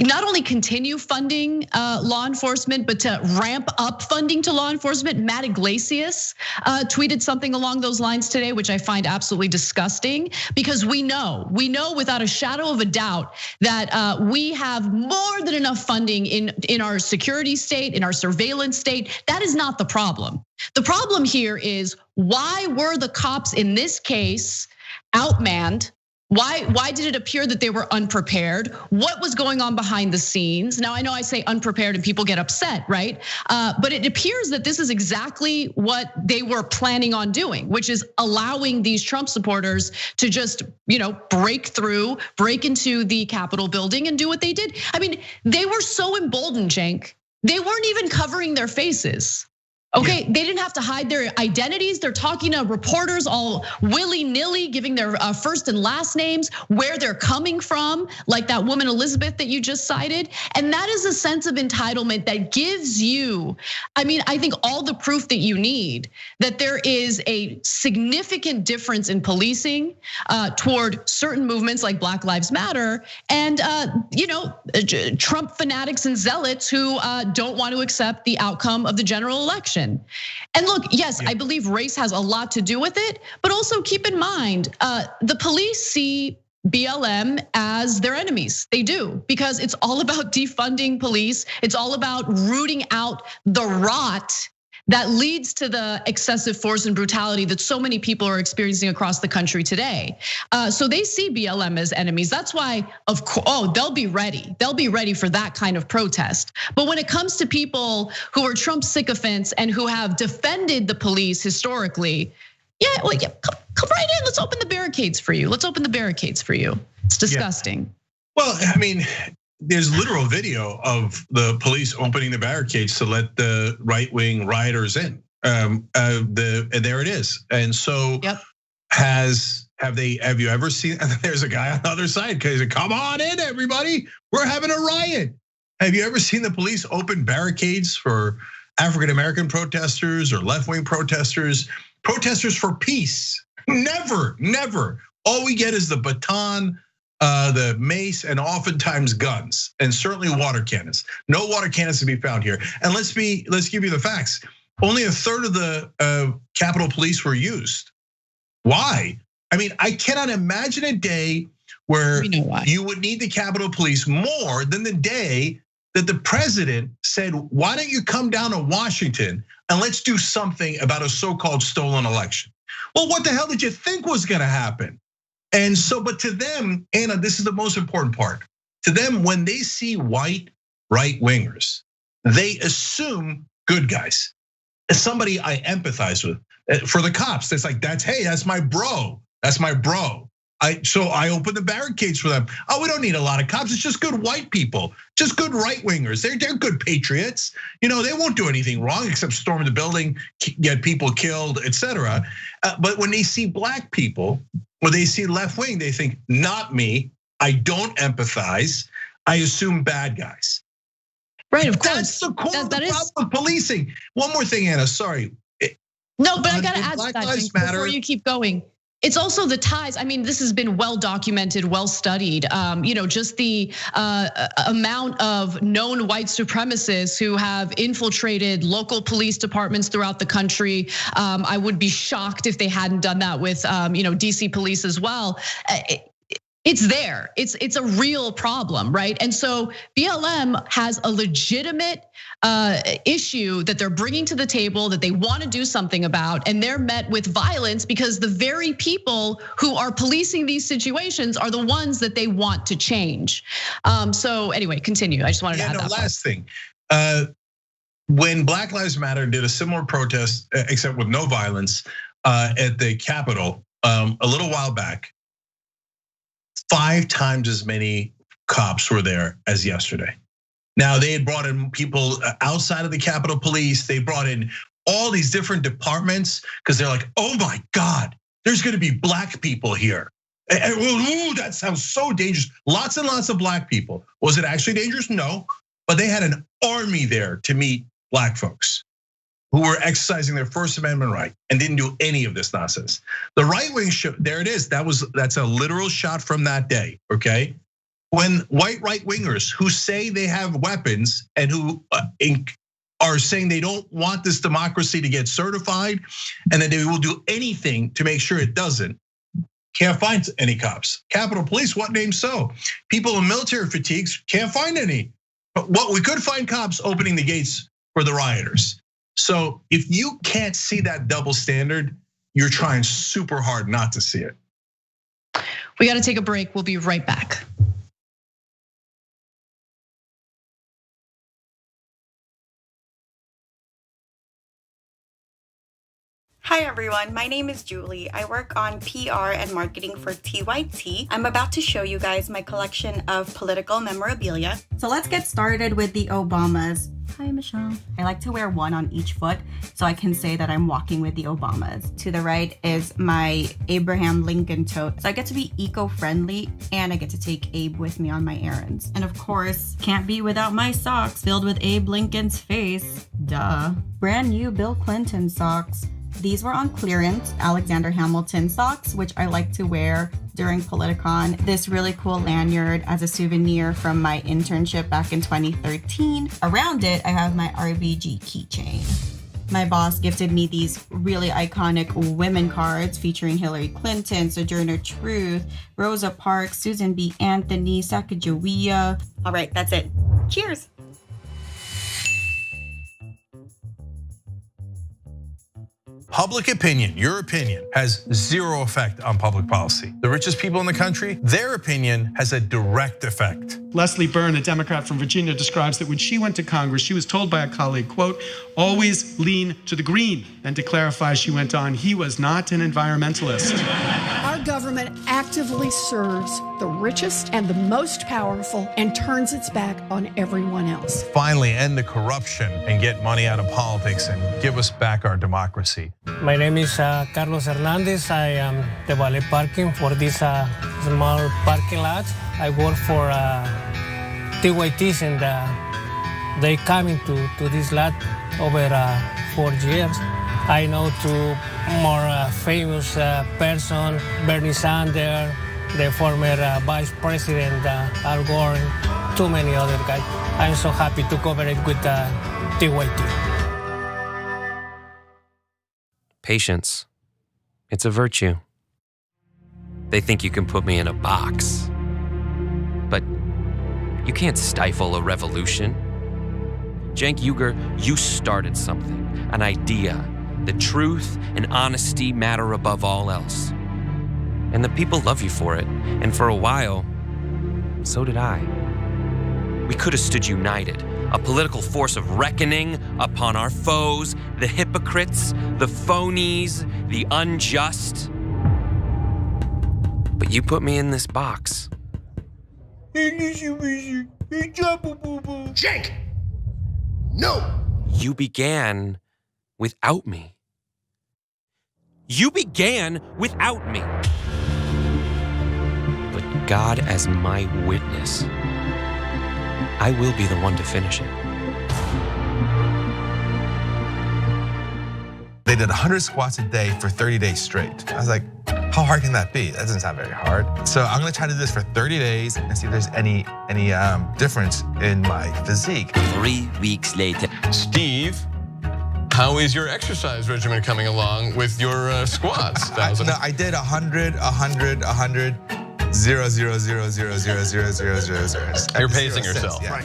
not only continue funding law enforcement, but to ramp up funding to law enforcement. Matt Iglesias tweeted something along those lines today, which I find absolutely disgusting, because we know without a shadow of a doubt that we have more than enough funding in our security state, in our surveillance state. That is not the problem. The problem here is, why were the cops in this case outmanned? Why did it appear that they were unprepared? What was going on behind the scenes? Now, I know I say unprepared and people get upset, right? But it appears that this is exactly what they were planning on doing, which is allowing these Trump supporters to just, break into the Capitol building and do what they did. I mean, they were so emboldened, Cenk. They weren't even covering their faces. Okay, They didn't have to hide their identities. They're talking to reporters all willy-nilly, giving their first and last names, where they're coming from, like that woman Elizabeth that you just cited. And that is a sense of entitlement that gives you, I think all the proof that you need that there is a significant difference in policing toward certain movements like Black Lives Matter and Trump fanatics and zealots who don't want to accept the outcome of the general election. And look, yes, I believe race has a lot to do with it, but also keep in mind, the police see BLM as their enemies. They do, because it's all about defunding police. It's all about rooting out the rot that leads to the excessive force and brutality that so many people are experiencing across the country today. So they see BLM as enemies. That's why, of course, they'll be ready. They'll be ready for that kind of protest. But when it comes to people who are Trump sycophants and who have defended the police historically, come right in. Let's open the barricades for you. It's disgusting. Well, there's literal video of the police opening the barricades to let the right-wing rioters in. And there it is. And so, have you ever seen? There's a guy on the other side because come on in, everybody. We're having a riot. Have you ever seen the police open barricades for African-American protesters or left-wing protesters for peace? Never. All we get is the baton, the mace, and oftentimes guns, and certainly water cannons. No water cannons to be found here. And let's give you the facts. Only a third of the Capitol Police were used. Why? I cannot imagine a day where you would need the Capitol Police more than the day that the president said, why don't you come down to Washington and let's do something about a so-called stolen election? Well, what the hell did you think was gonna happen? And so, but to them, Anna, this is the most important part. To them, when they see white right-wingers, they assume good guys. As somebody I empathize with, for the cops, it's like, that's my bro. So I open the barricades for them. Oh, we don't need a lot of cops. It's just good white people, just good right-wingers. They're good patriots. They won't do anything wrong except storm the building, get people killed, etc. But when they see black people, or they see left wing, they think, not me. I don't empathize. I assume bad guys. Right, of course. That's the core of the problem with policing. One more thing, Anna, sorry. No, but I gotta add to that before you keep going. It's also the ties. This has been well documented, well studied. Just the amount of known white supremacists who have infiltrated local police departments throughout the country. I would be shocked if they hadn't done that with DC police as well. It's there. It's a real problem, right? And so BLM has a legitimate issue that they're bringing to the table that they want to do something about, and they're met with violence because the very people who are policing these situations are the ones that they want to change. So anyway, continue. I just wanted to add that. Last thing. When Black Lives Matter did a similar protest, except with no violence, at the Capitol a little while back, 5 times as many cops were there as yesterday. Now, they had brought in people outside of the Capitol Police. They brought in all these different departments because they're like, oh my God, there's gonna be black people here. Ooh, that sounds so dangerous. Lots and lots of black people. Was it actually dangerous? No, but they had an army there to meet black folks who were exercising their First Amendment right and didn't do any of this nonsense. The right wing, there it is. That's a literal shot from that day, okay? when white right-wingers who say they have weapons and who are saying they don't want this democracy to get certified and that they will do anything to make sure it doesn't, can't find any cops. Capitol Police, what name so? People in military fatigues, can't find any. But what we could find cops opening the gates for the rioters. So if you can't see that double standard, you're trying super hard not to see it. We got to take a break. We'll be right back. Hi everyone, my name is Julie. I work on PR and marketing for TYT. I'm about to show you guys my collection of political memorabilia. So let's get started with the Obamas. Hi Michelle. I like to wear one on each foot so I can say that I'm walking with the Obamas. To the right is my Abraham Lincoln tote. So I get to be eco-friendly and I get to take Abe with me on my errands. And of course, can't be without my socks filled with Abe Lincoln's face. Duh. Brand new Bill Clinton socks. These were on clearance, Alexander Hamilton socks, which I like to wear during Politicon. This really cool lanyard as a souvenir from my internship back in 2013. Around it, I have my RBG keychain. My boss gifted me these really iconic women cards featuring Hillary Clinton, Sojourner Truth, Rosa Parks, Susan B. Anthony, Sacagawea. All right, that's it. Cheers. Public opinion, your opinion, has zero effect on public policy. The richest people in the country, their opinion has a direct effect. Leslie Byrne, a Democrat from Virginia, describes that when she went to Congress, she was told by a colleague, quote, always lean to the green. And to clarify, she went on, he was not an environmentalist. Our government actively serves the richest and the most powerful and turns its back on everyone else. Finally, end the corruption and get money out of politics and give us back our democracy. My name is Carlos Hernandez. I am the valet parking for this small parking lot. I work for TYTs and they coming to this lot over 4 years. I know two more famous person, Bernie Sanders, the former Vice President Al Gore, and too many other guys. I'm so happy to cover it with TYT. Patience. It's a virtue. They think you can put me in a box. But you can't stifle a revolution. Cenk Uygur, you started something, an idea. The truth and honesty matter above all else. And the people love you for it. And for a while, so did I. We could have stood united, a political force of reckoning upon our foes, the hypocrites, the phonies, the unjust. But you put me in this box. Cenk! No! You began without me. You began without me. But God as my witness, I will be the one to finish it. They did 100 squats a day for 30 days straight. I was like, how hard can that be? That doesn't sound very hard. So I'm gonna try to do this for 30 days and see if there's any difference in my physique. 3 weeks later. Steve, how is your exercise regimen coming along with your squats? No, I did 100, 100, 100, 0, 0, 0, 0, 0, 0, 0, 0, 0. You're pacing yourself. Yeah. Right.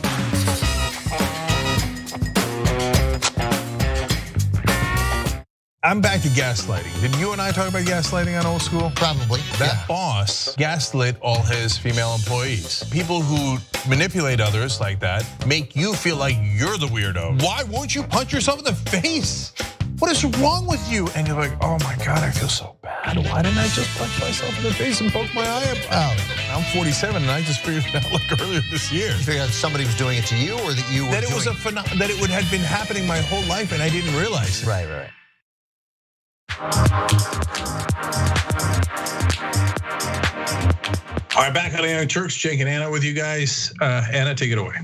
I'm back to gaslighting. Did you and I talk about gaslighting on Old School? Probably. That boss gaslit all his female employees. People who manipulate others like that make you feel like you're the weirdo. Why won't you punch yourself in the face? What is wrong with you? And you're like, oh my God, I feel so bad. Why didn't I just punch myself in the face and poke my eye out? I'm 47 and I just figured it out like earlier this year. You figured out somebody was doing it to you or that you were that it was that it would have been happening my whole life and I didn't realize it. Right. All right, back on the Young Turks, Cenk and Anna with you guys. Anna, take it away.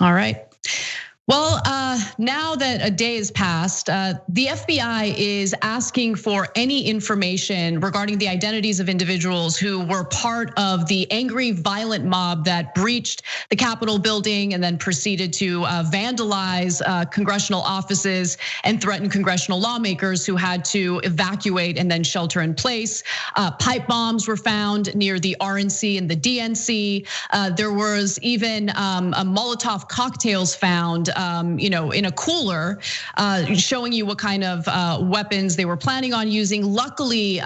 All right. Well, now that a day has passed, the FBI is asking for any information regarding the identities of individuals who were part of the angry, violent mob that breached the Capitol building and then proceeded to vandalize congressional offices and threaten congressional lawmakers who had to evacuate and then shelter in place. Pipe bombs were found near the RNC and the DNC. There was even a Molotov cocktails found in a cooler, showing you what kind of weapons they were planning on using. Luckily,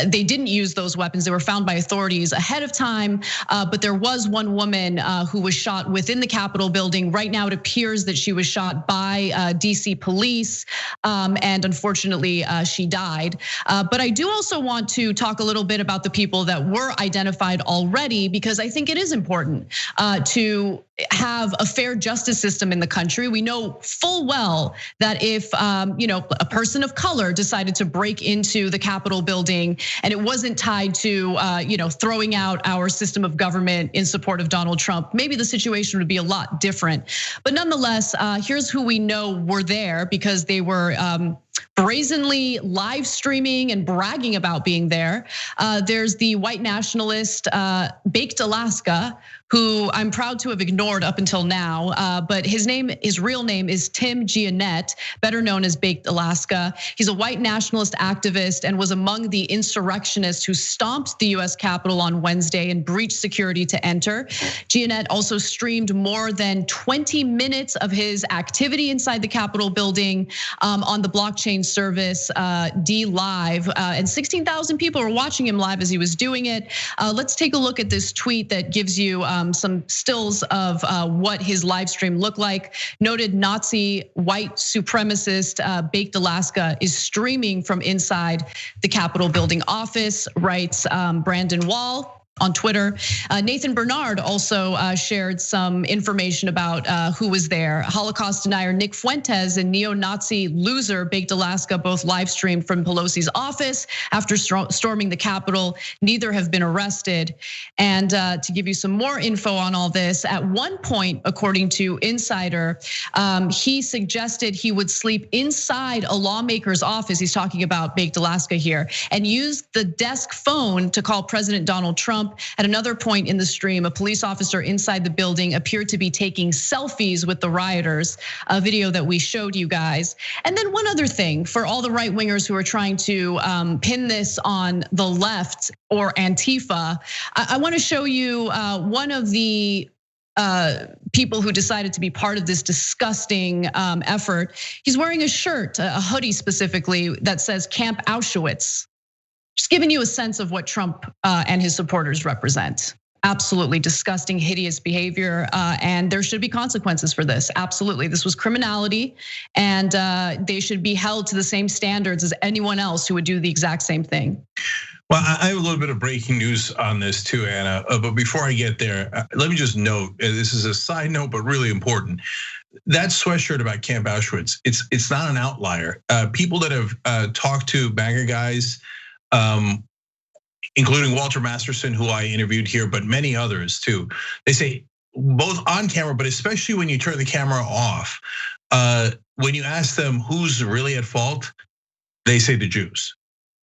they didn't use those weapons. They were found by authorities ahead of time. But there was one woman who was shot within the Capitol building. Right now, it appears that she was shot by DC police, and unfortunately, she died. But I do also want to talk a little bit about the people that were identified already, because I think it is important to have a fair justice system in the country. We know full well that if a person of color decided to break into the Capitol building and it wasn't tied to throwing out our system of government in support of Donald Trump, maybe the situation would be a lot different. But nonetheless, here's who we know were there because they were brazenly live streaming and bragging about being there. There's the white nationalist Baked Alaska, who I'm proud to have ignored up until now, but his real name is Tim Giannett, better known as Baked Alaska. He's a white nationalist activist and was among the insurrectionists who stomped the US Capitol on Wednesday and breached security to enter. Giannett also streamed more than 20 minutes of his activity inside the Capitol building on the blockchain service DLive, and 16,000 people were watching him live as he was doing it. Let's take a look at this tweet that gives you some stills of what his live stream looked like. Noted Nazi white supremacist Baked Alaska is streaming from inside the Capitol building office, writes Brandon Wall on Twitter. Nathan Bernard also shared some information about who was there. Holocaust denier Nick Fuentes and neo-Nazi loser Baked Alaska both live streamed from Pelosi's office after storming the Capitol. Neither have been arrested. And to give you some more info on all this, at one point, according to Insider, he suggested he would sleep inside a lawmaker's office. He's talking about Baked Alaska here, and use the desk phone to call President Donald Trump. At another point in the stream, a police officer inside the building appeared to be taking selfies with the rioters, a video that we showed you guys. And then one other thing for all the right wingers who are trying to pin this on the left or Antifa, I want to show you one of the people who decided to be part of this disgusting effort. He's wearing a shirt, a hoodie specifically, that says Camp Auschwitz. Just giving you a sense of what Trump and his supporters represent. Absolutely disgusting, hideous behavior, and there should be consequences for this. Absolutely, this was criminality, and they should be held to the same standards as anyone else who would do the exact same thing. Well, I have a little bit of breaking news on this too, Anna. But before I get there, let me just note, this is a side note, but really important. That sweatshirt about Camp Auschwitz, it's not an outlier. People that have talked to MAGA guys, including Walter Masterson, who I interviewed here, but many others too. They say both on camera, but especially when you turn the camera off, when you ask them who's really at fault, they say the Jews.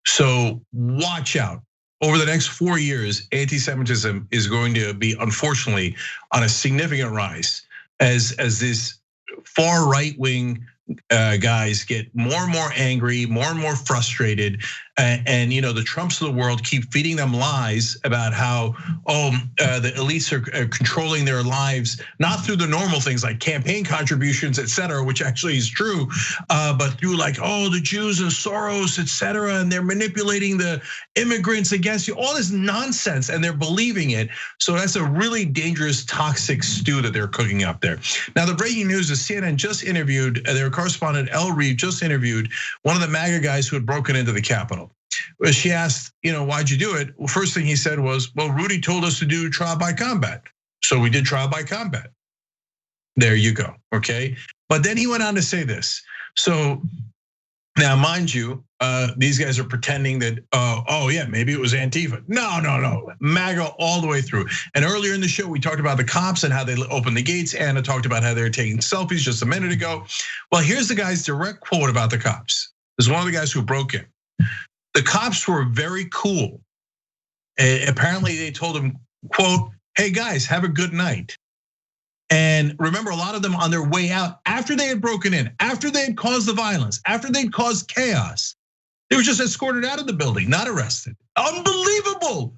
So watch out. Over the next 4 years, anti-Semitism is going to be, unfortunately, on a significant rise as this far right-wing guys get more and more angry, more and more frustrated, and the Trumps of the world keep feeding them lies about how the elites are controlling their lives, not through the normal things like campaign contributions, et cetera, which actually is true, but through like the Jews and Soros, et cetera, and they're manipulating the immigrants against you, all this nonsense, and they're believing it. So that's a really dangerous, toxic stew that they're cooking up there. Now, the breaking news is CNN just interviewed their correspondent Elle Reeve just interviewed one of the MAGA guys who had broken into the Capitol. She asked, why'd you do it? Well, first thing he said was, well, Rudy told us to do trial by combat. So we did trial by combat. There you go, okay? But then he went on to say this. So Now, mind you, these guys are pretending that, oh yeah, maybe it was Antifa. No, MAGA all the way through. And earlier in the show, we talked about the cops and how they opened the gates. Anna talked about how they were taking selfies just a minute ago. Well, here's the guy's direct quote about the cops. This is one of the guys who broke in. The cops were very cool. Apparently they told him, quote, "Hey guys, have a good night." And remember, a lot of them on their way out, after they had broken in, after they had caused the violence, after they'd caused chaos, they were just escorted out of the building, not arrested. Unbelievable.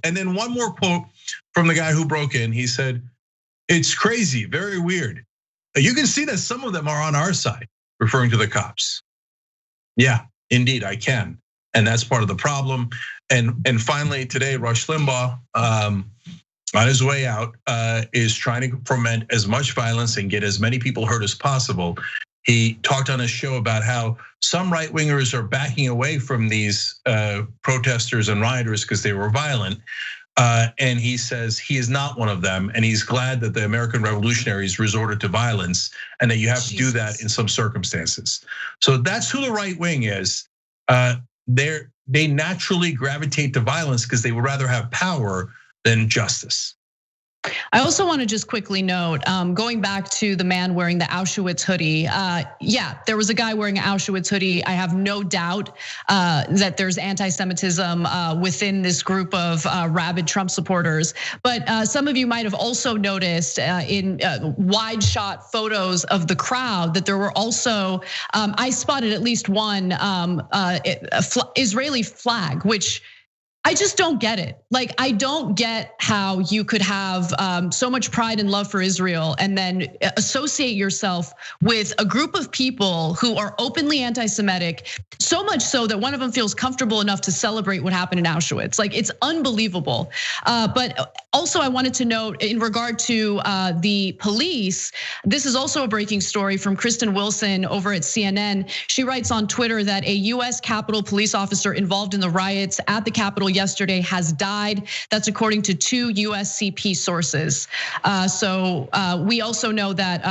And then one more quote from the guy who broke in. He said, "It's crazy, very weird. You can see that some of them are on our side," referring to the cops. Yeah, indeed, I can. And that's part of the problem. And finally today, Rush Limbaugh, on his way out, is trying to foment as much violence and get as many people hurt as possible. He talked on his show about how some right wingers are backing away from these protesters and rioters because they were violent. And he says he is not one of them, and he's glad that the American revolutionaries resorted to violence and that you have to do that in some circumstances. So that's who the right wing is. They naturally gravitate to violence because they would rather have power than justice. I also want to just quickly note, going back to the man wearing the Auschwitz hoodie. Yeah, there was a guy wearing an Auschwitz hoodie. I have no doubt that there's anti-Semitism within this group of rabid Trump supporters. But some of you might have also noticed in wide shot photos of the crowd that there were also, I spotted at least one Israeli flag, which I just don't get it. Like, I don't get how you could have so much pride and love for Israel and then associate yourself with a group of people who are openly anti-Semitic, so much so that one of them feels comfortable enough to celebrate what happened in Auschwitz. Like, it's unbelievable. But also I wanted to note in regard to the police, this is also a breaking story from Kristen Wilson over at CNN. She writes on Twitter that a US Capitol police officer involved in the riots at the Capitol yesterday has died. That's according to 2 USCP sources. So we also know that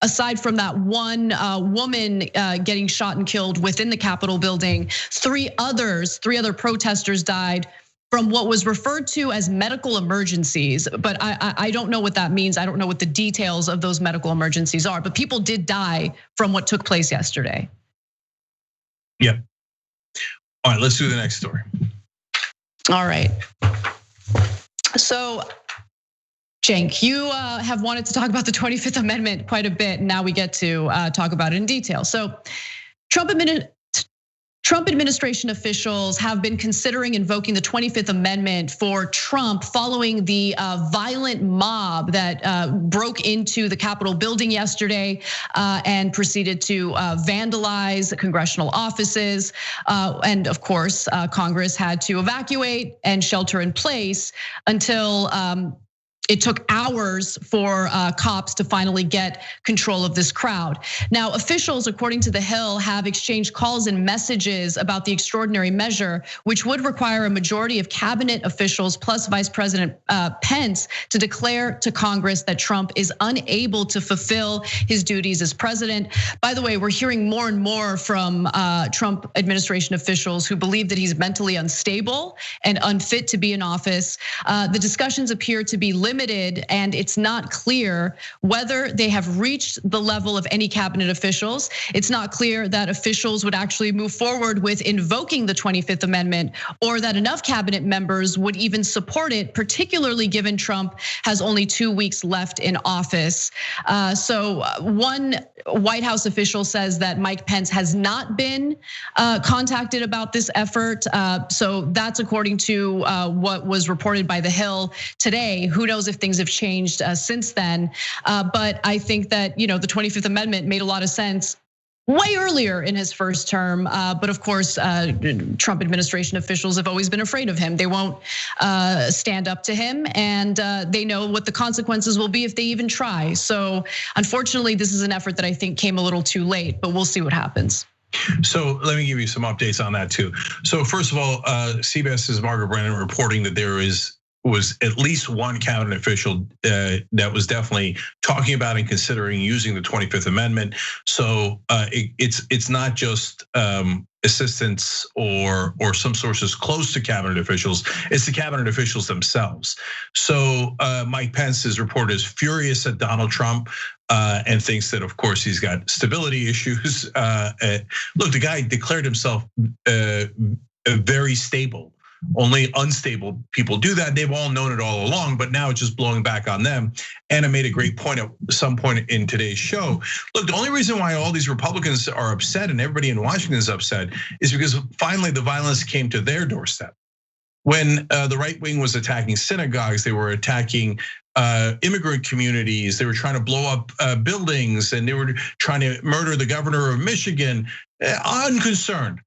aside from that one woman getting shot and killed within the Capitol building, 3 other protesters died from what was referred to as medical emergencies. But I don't know what that means. I don't know what the details of those medical emergencies are, but people did die from what took place yesterday. Yeah. All right, let's do the next story. All right. So, Cenk, you have wanted to talk about the 25th Amendment quite a bit. And now we get to talk about it in detail. So, Trump administration officials have been considering invoking the 25th Amendment for Trump following the violent mob that broke into the Capitol building yesterday and proceeded to vandalize congressional offices. And of course, Congress had to evacuate and shelter in place until it took hours for cops to finally get control of this crowd. Now, officials, according to The Hill, have exchanged calls and messages about the extraordinary measure, which would require a majority of cabinet officials plus Vice President Pence to declare to Congress that Trump is unable to fulfill his duties as president. By the way, we're hearing more and more from Trump administration officials who believe that he's mentally unstable and unfit to be in office. The discussions appear to be limited, and it's not clear whether they have reached the level of any cabinet officials. It's not clear that officials would actually move forward with invoking the 25th Amendment, or that enough cabinet members would even support it, particularly given Trump has only 2 weeks left in office. So one White House official says that Mike Pence has not been contacted about this effort. So that's according to what was reported by The Hill today. Who knows if things have changed since then? But I think that, the 25th Amendment made a lot of sense way earlier in his first term. But of course, Trump administration officials have always been afraid of him. They won't stand up to him, and they know what the consequences will be if they even try. So unfortunately, this is an effort that I think came a little too late, but we'll see what happens. So let me give you some updates on that too. So first of all, CBS's Margaret Brennan reporting that there is was at least one cabinet official that was definitely talking about and considering using the 25th Amendment. So it's not just assistants or some sources close to cabinet officials, it's the cabinet officials themselves. So Mike Pence is reported as furious at Donald Trump and thinks that, of course, he's got stability issues. Look, the guy declared himself very stable. Only unstable people do that. They've all known it all along, but now it's just blowing back on them. Anna made a great point at some point in today's show. Look, the only reason why all these Republicans are upset and everybody in Washington is upset is because finally the violence came to their doorstep. When the right wing was attacking synagogues, they were attacking immigrant communities. They were trying to blow up buildings, and they were trying to murder the governor of Michigan. Unconcerned.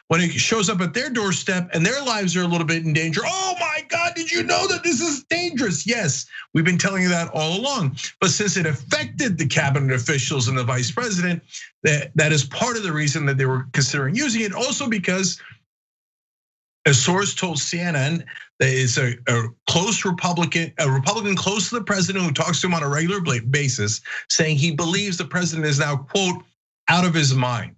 When it shows up at their doorstep and their lives are a little bit in danger, oh my God, did you know that this is dangerous? Yes, we've been telling you that all along. But since it affected the cabinet officials and the vice president, that is part of the reason that they were considering using it. Also because a source told CNN that it's a close Republican, a Republican close to the president who talks to him on a regular basis, saying he believes the president is now, quote, out of his mind.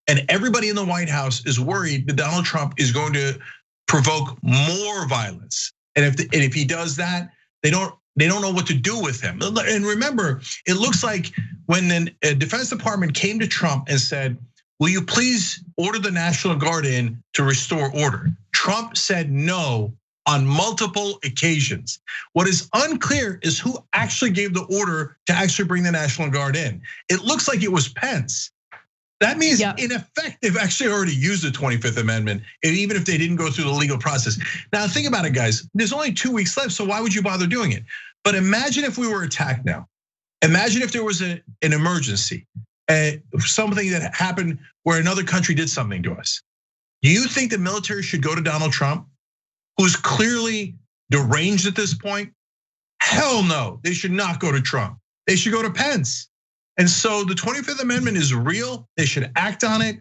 And everybody in the White House is worried that Donald Trump is going to provoke more violence. And if he does that, they don't know what to do with him. And remember, it looks like when the Defense Department came to Trump and said, will you please order the National Guard in to restore order? Trump said no on multiple occasions. What is unclear is who actually gave the order to actually bring the National Guard in. It looks like it was Pence. That means in effect, they've actually already used the 25th Amendment, even if they didn't go through the legal process. Now think about it, guys. There's only 2 weeks left, so why would you bother doing it? But imagine if we were attacked now. Imagine if there was an emergency, something that happened where another country did something to us. Do you think the military should go to Donald Trump, who's clearly deranged at this point? Hell no, they should not go to Trump. They should go to Pence. And so the 25th Amendment is real. They should act on it.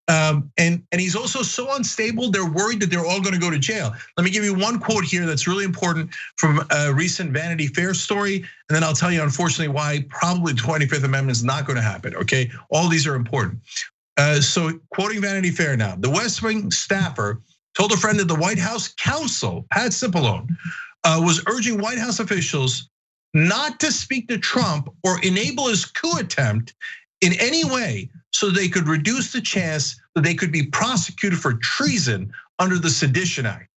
And he's also so unstable, they're worried that they're all gonna go to jail. Let me give you one quote here that's really important from a recent Vanity Fair story. And then I'll tell you, unfortunately, why probably the 25th Amendment is not gonna happen, okay? All these are important. So quoting Vanity Fair now, the West Wing staffer told a friend that the White House counsel, Pat Cipollone, was urging White House officials not to speak to Trump or enable his coup attempt in any way so they could reduce the chance that they could be prosecuted for treason under the Sedition Act.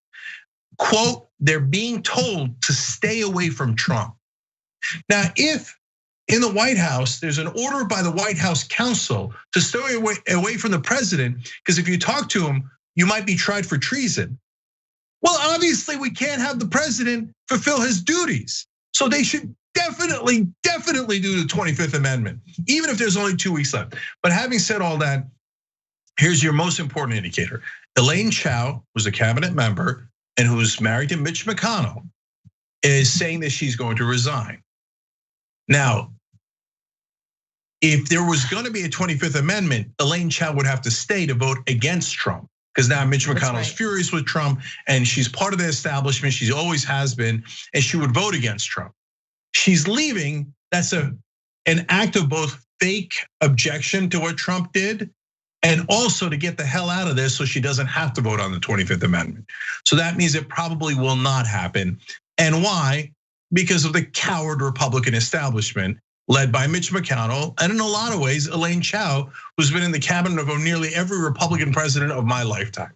Quote, they're being told to stay away from Trump. Now, if in the White House, there's an order by the White House counsel to stay away from the president, because if you talk to him, you might be tried for treason. Well, obviously we can't have the president fulfill his duties. So they should definitely do the 25th Amendment, even if there's only 2 weeks left. But having said all that, here's your most important indicator. Elaine Chao, who's a cabinet member and who's married to Mitch McConnell, is saying that she's going to resign. Now, if there was gonna be a 25th Amendment, Elaine Chao would have to stay to vote against Trump. Because now Mitch McConnell's furious with Trump and she's part of the establishment, she always has been, and she would vote against Trump. She's leaving, that's an act of both fake objection to what Trump did and also to get the hell out of this so she doesn't have to vote on the 25th Amendment. So that means it probably will not happen. And why? Because of the coward Republican establishment led by Mitch McConnell, and in a lot of ways, Elaine Chao, who's been in the cabinet of nearly every Republican president of my lifetime.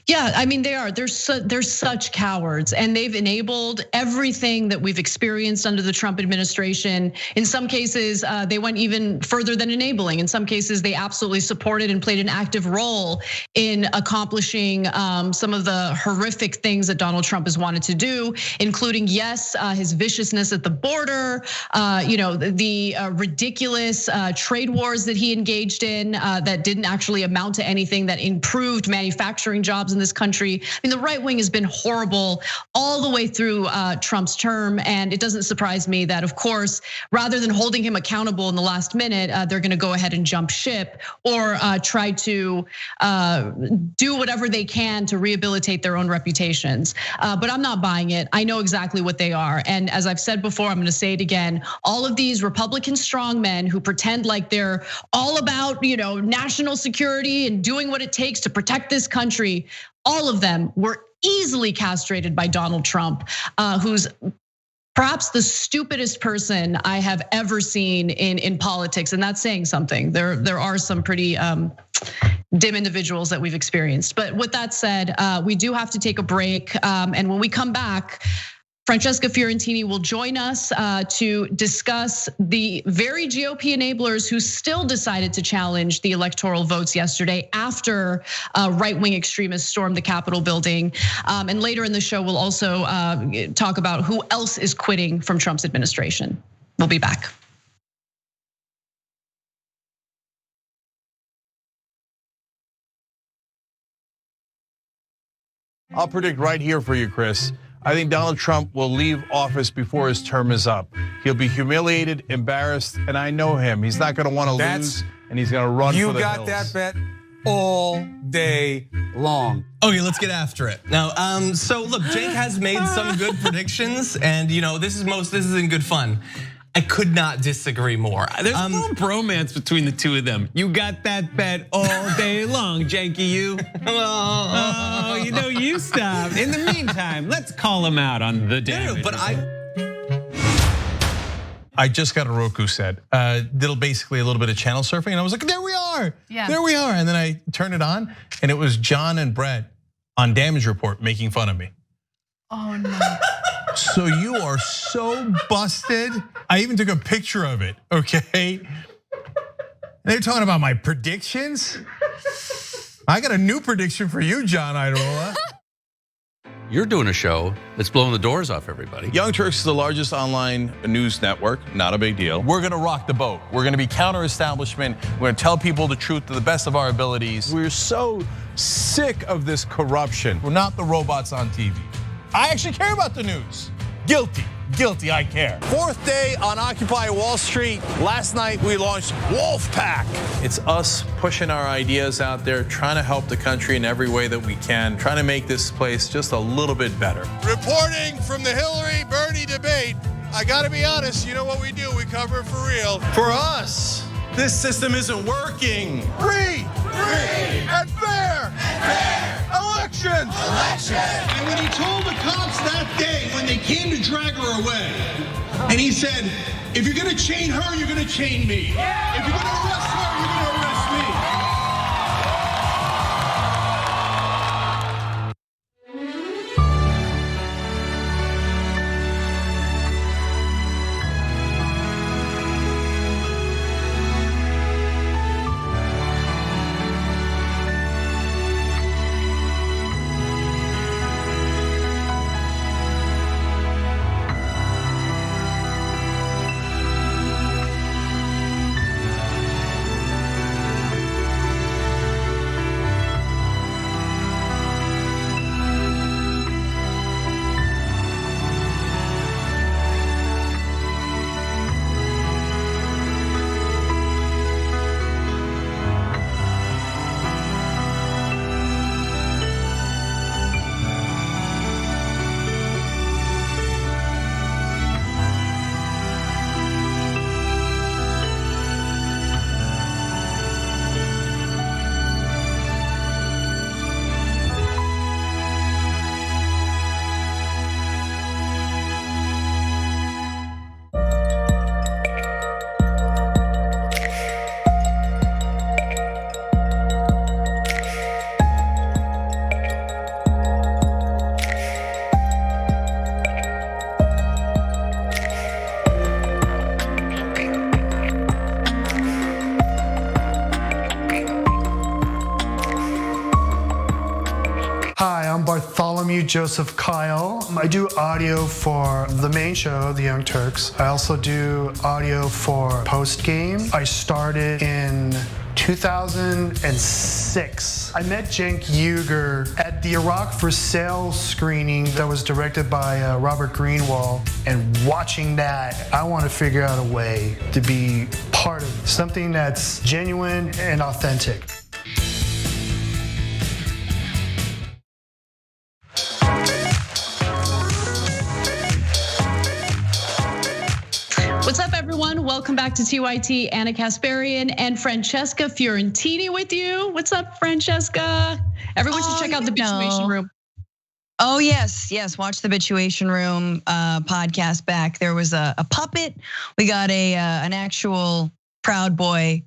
Yeah, I mean, they are. They're such cowards, and they've enabled everything that we've experienced under the Trump administration. In some cases, they went even further than enabling. In some cases, they absolutely supported and played an active role in accomplishing some of the horrific things that Donald Trump has wanted to do, including, yes, his viciousness at the border, the ridiculous trade wars that he engaged in that didn't actually amount to anything, that improved manufacturing jobs in this country. I mean, the right wing has been horrible all the way through Trump's term. And it doesn't surprise me that, of course, rather than holding him accountable in the last minute, they're gonna go ahead and jump ship or try to do whatever they can to rehabilitate their own reputations. But I'm not buying it. I know exactly what they are. And as I've said before, I'm gonna say it again. All of these Republican strongmen who pretend like they're all about, national security and doing what it takes to protect this country, all of them were easily castrated by Donald Trump, who's perhaps the stupidest person I have ever seen in politics, and that's saying something. There are some pretty dim individuals that we've experienced. But with that said, we do have to take a break, and when we come back, Francesca Fiorentini will join us to discuss the very GOP enablers who still decided to challenge the electoral votes yesterday after right-wing extremists stormed the Capitol building. And later in the show, we'll also talk about who else is quitting from Trump's administration. We'll be back. I'll predict right here for you, Chris. I think Donald Trump will leave office before his term is up. He'll be humiliated, embarrassed, and I know him. He's not gonna wanna lose, and he's gonna run for the hills. You got that bet all day long. Okay, let's get after it. Now, so look, Jake has made some good predictions, and this is in good fun. I could not disagree more. There's a little bromance between the two of them. You got that bet all day long, Janky, you. Oh, you stop. In the meantime, let's call him out on the damage. But I just got a Roku set. Did basically a little bit of channel surfing, and I was like, there we are. Yeah. There we are. And then I turned it on, and it was John and Brett on Damage Report making fun of me. Oh no. So you are so busted. I even took a picture of it, okay? They're talking about my predictions. I got a new prediction for you, John Idarola. You're doing a show that's blowing the doors off everybody. Young Turks is the largest online news network, not a big deal. We're gonna rock the boat. We're gonna be counter-establishment. We're gonna tell people the truth to the best of our abilities. We're so sick of this corruption. We're not the robots on TV. I actually care about the news. Guilty, I care. Fourth day on Occupy Wall Street. Last night we launched Wolfpack. It's us pushing our ideas out there, trying to help the country in every way that we can, trying to make this place just a little bit better. Reporting from the Hillary-Bernie debate, I gotta be honest, you know what we do, we cover it for real. For us, this system isn't working. Free and fair elections. And when he told the cops that day, when they came to drag her away, and he said, if you're gonna chain her, you're gonna chain me. If you're gonna arrest her, you're gonna arrest me. Joseph Kyle. I do audio for the main show, The Young Turks. I also do audio for Post Game. I started in 2006. I met Cenk Uygur at the Iraq for Sale screening that was directed by Robert Greenwald. And watching that, I want to figure out a way to be part of something that's genuine and authentic. What's up, everyone? Welcome back to TYT. Anna Kasparian and Francesca Fiorentini with you. What's up, Francesca? Everyone should check out the Bitchuation Room. Oh, yes. Watch the Bitchuation Room podcast back. There was a puppet. We got an actual Proud Boy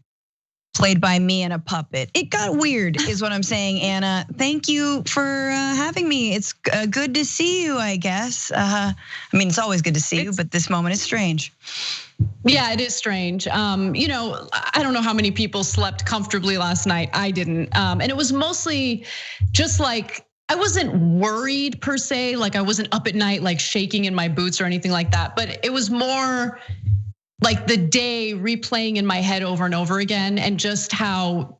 played by me and a puppet. It got weird is what I'm saying, Anna. Thank you for having me. It's good to see you, I guess. I mean, it's always good to see you, but this moment is strange. Yeah, it is strange. I don't know how many people slept comfortably last night. I didn't. And it was mostly just like, I wasn't worried per se. Like I wasn't up at night, like shaking in my boots or anything like that. But it was more like the day replaying in my head over and over again, and just how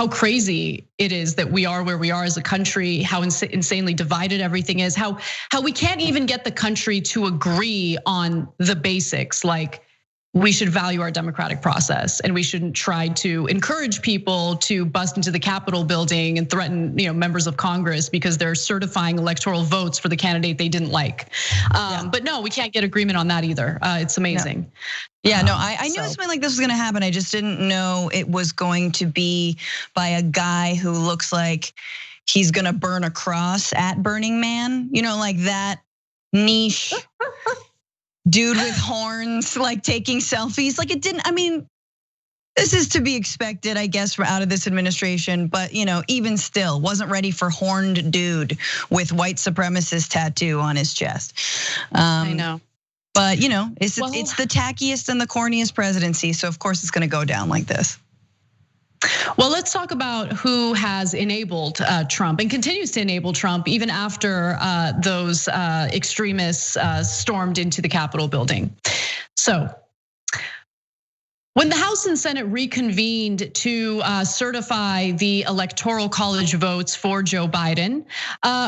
crazy it is that we are where we are as a country, how insanely divided everything is, how we can't even get the country to agree on the basics, like we should value our democratic process and we shouldn't try to encourage people to bust into the Capitol building and threaten, members of Congress because they're certifying electoral votes for the candidate they didn't like. But no, we can't get agreement on that either. It's amazing. Yeah, no, I knew something like this was gonna happen. I just didn't know it was going to be by a guy who looks like he's gonna burn a cross at Burning Man. Like that niche dude with horns, like taking selfies. Like it didn't, this is to be expected, I guess, out of this administration. But even still, wasn't ready for horned dude with white supremacist tattoo on his chest. I know. But it's the tackiest and the corniest presidency. So of course it's gonna go down like this. Well, let's talk about who has enabled Trump and continues to enable Trump even after those extremists stormed into the Capitol building. So, when the House and Senate reconvened to certify the electoral college votes for Joe Biden,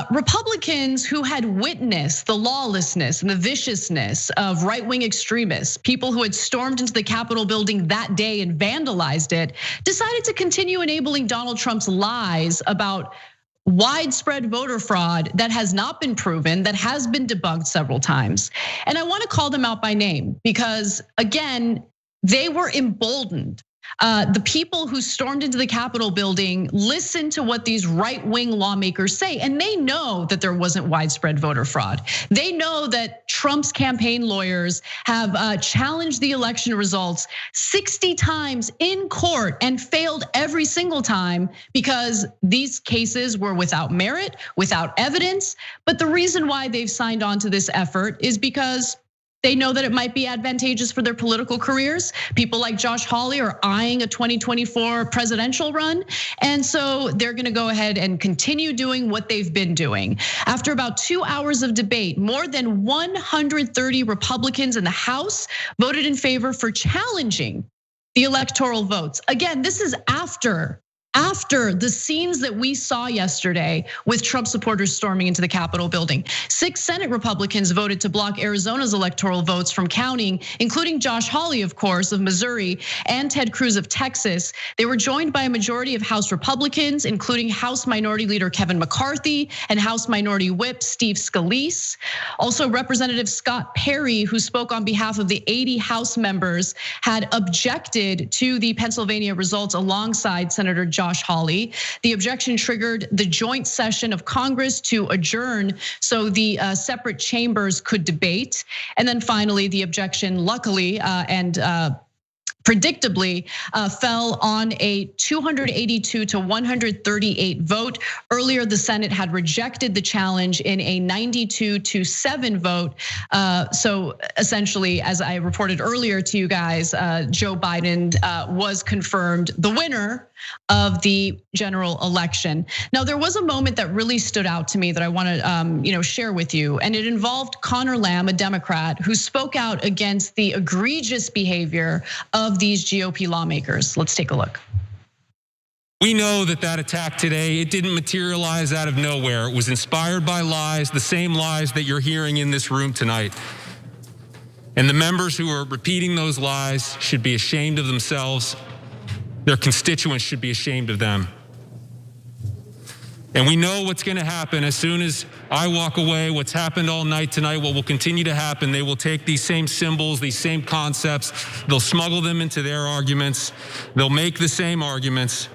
Republicans who had witnessed the lawlessness and the viciousness of right-wing extremists, people who had stormed into the Capitol building that day and vandalized it, decided to continue enabling Donald Trump's lies about widespread voter fraud that has not been proven, that has been debunked several times. And I want to call them out by name because, again, they were emboldened. The people who stormed into the Capitol building listened to what these right-wing lawmakers say, and they know that there wasn't widespread voter fraud. They know that Trump's campaign lawyers have challenged the election results 60 times in court and failed every single time because these cases were without merit, without evidence. But the reason why they've signed on to this effort is because they know that it might be advantageous for their political careers. People like Josh Hawley are eyeing a 2024 presidential run. And so they're gonna go ahead and continue doing what they've been doing. After about 2 hours of debate, more than 130 Republicans in the House voted in favor for challenging the electoral votes. Again, this is after the scenes that we saw yesterday with Trump supporters storming into the Capitol building. 6 Senate Republicans voted to block Arizona's electoral votes from counting, including Josh Hawley, of course, of Missouri, and Ted Cruz of Texas. They were joined by a majority of House Republicans, including House Minority Leader Kevin McCarthy and House Minority Whip Steve Scalise. Also, Representative Scott Perry, who spoke on behalf of the 80 House members, had objected to the Pennsylvania results alongside Senator Josh Hawley. The objection triggered the joint session of Congress to adjourn so the separate chambers could debate. And then finally, the objection, luckily and predictably, fell on a 282 to 138 vote. Earlier, the Senate had rejected the challenge in a 92 to 7 vote. So essentially, as I reported earlier to you guys, Joe Biden was confirmed the winner of the general election. Now, there was a moment that really stood out to me that I want to share with you, and it involved Connor Lamb, a Democrat, who spoke out against the egregious behavior of these GOP lawmakers. Let's take a look. We know that attack today, it didn't materialize out of nowhere. It was inspired by lies, the same lies that you're hearing in this room tonight. And the members who are repeating those lies should be ashamed of themselves. Their constituents should be ashamed of them. And we know what's going to happen as soon as I walk away, what's happened all night tonight, what will continue to happen. They will take these same symbols, these same concepts, they'll smuggle them into their arguments. They'll make the same arguments.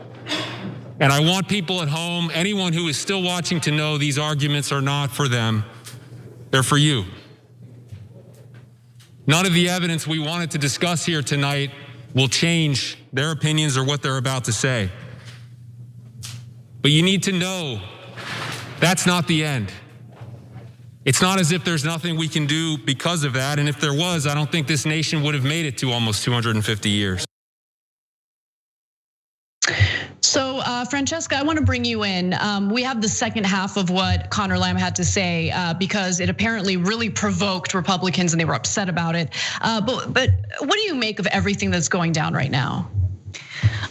And I want people at home, anyone who is still watching, to know these arguments are not for them. They're for you. None of the evidence we wanted to discuss here tonight will change their opinions or what they're about to say. But you need to know that's not the end. It's not as if there's nothing we can do because of that. And if there was, I don't think this nation would have made it to almost 250 years. So, Francesca, I want to bring you in. We have the second half of what Conor Lamb had to say because it apparently really provoked Republicans and they were upset about it. But what do you make of everything that's going down right now?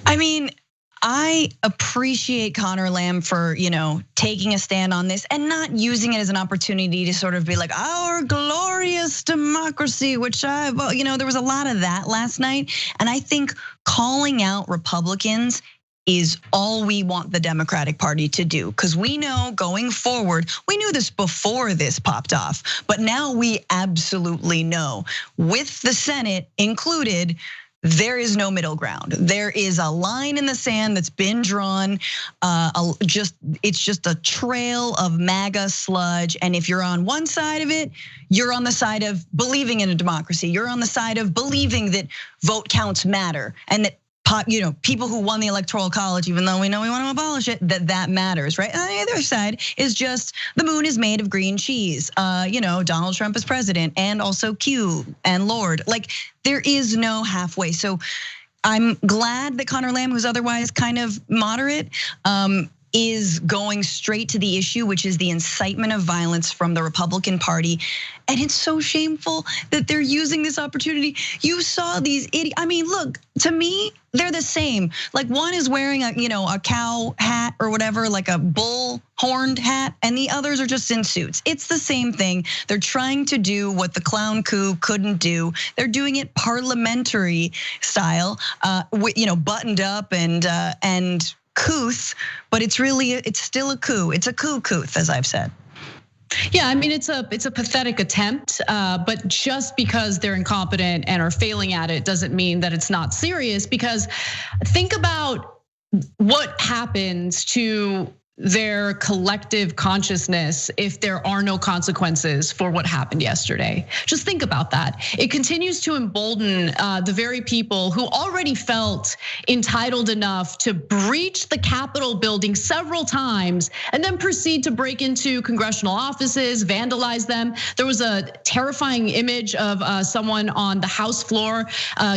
I mean, I appreciate Conor Lamb for, taking a stand on this and not using it as an opportunity to sort of be like, our glorious democracy, which there was a lot of that last night. And I think calling out Republicans is all we want the Democratic Party to do. Because we know going forward, we knew this before this popped off, but now we absolutely know, with the Senate included, there is no middle ground. There is a line in the sand that's been drawn. It's just a trail of MAGA sludge. And if you're on one side of it, you're on the side of believing in a democracy. You're on the side of believing that vote counts matter and that people who won the Electoral College, even though we know we want to abolish it, that matters, right? On the other side is just the moon is made of green cheese. Donald Trump is president, and also Q and Lord. Like, there is no halfway. So I'm glad that Conor Lamb, who's otherwise kind of moderate, is going straight to the issue, which is the incitement of violence from the Republican Party. And it's so shameful that they're using this opportunity. You saw these idiots. I mean, look, to me, they're the same. Like, one is wearing a cow hat or whatever, like a bull horned hat, and the others are just in suits. It's the same thing. They're trying to do what the clown coup couldn't do. They're doing it parliamentary style, buttoned up and couth, but it's still a coup. It's a couth, as I've said. Yeah, I mean, it's a pathetic attempt, but just because they're incompetent and are failing at it doesn't mean that it's not serious. Because think about what happens to their collective consciousness if there are no consequences for what happened yesterday. Just think about that. It continues to embolden the very people who already felt entitled enough to breach the Capitol building several times and then proceed to break into congressional offices, vandalize them. There was a terrifying image of someone on the House floor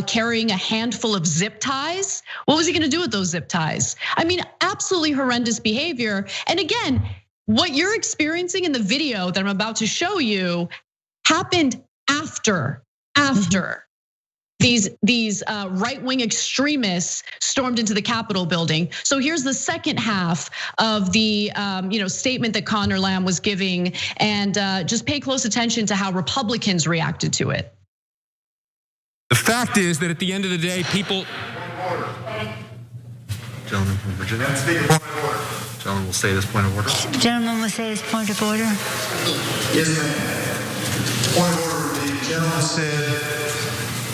carrying a handful of zip ties. What was he gonna do with those zip ties? I mean, absolutely horrendous behavior. And again, what you're experiencing in the video that I'm about to show you happened after these right-wing extremists stormed into the Capitol building. So here's the second half of the statement that Conor Lamb was giving, and just pay close attention to how Republicans reacted to it. The fact is that at the end of the day, people. Gentleman from Virginia. Gentleman will say this point of order. The gentleman will say his point of order. Yes, ma'am. Point of order. The gentleman said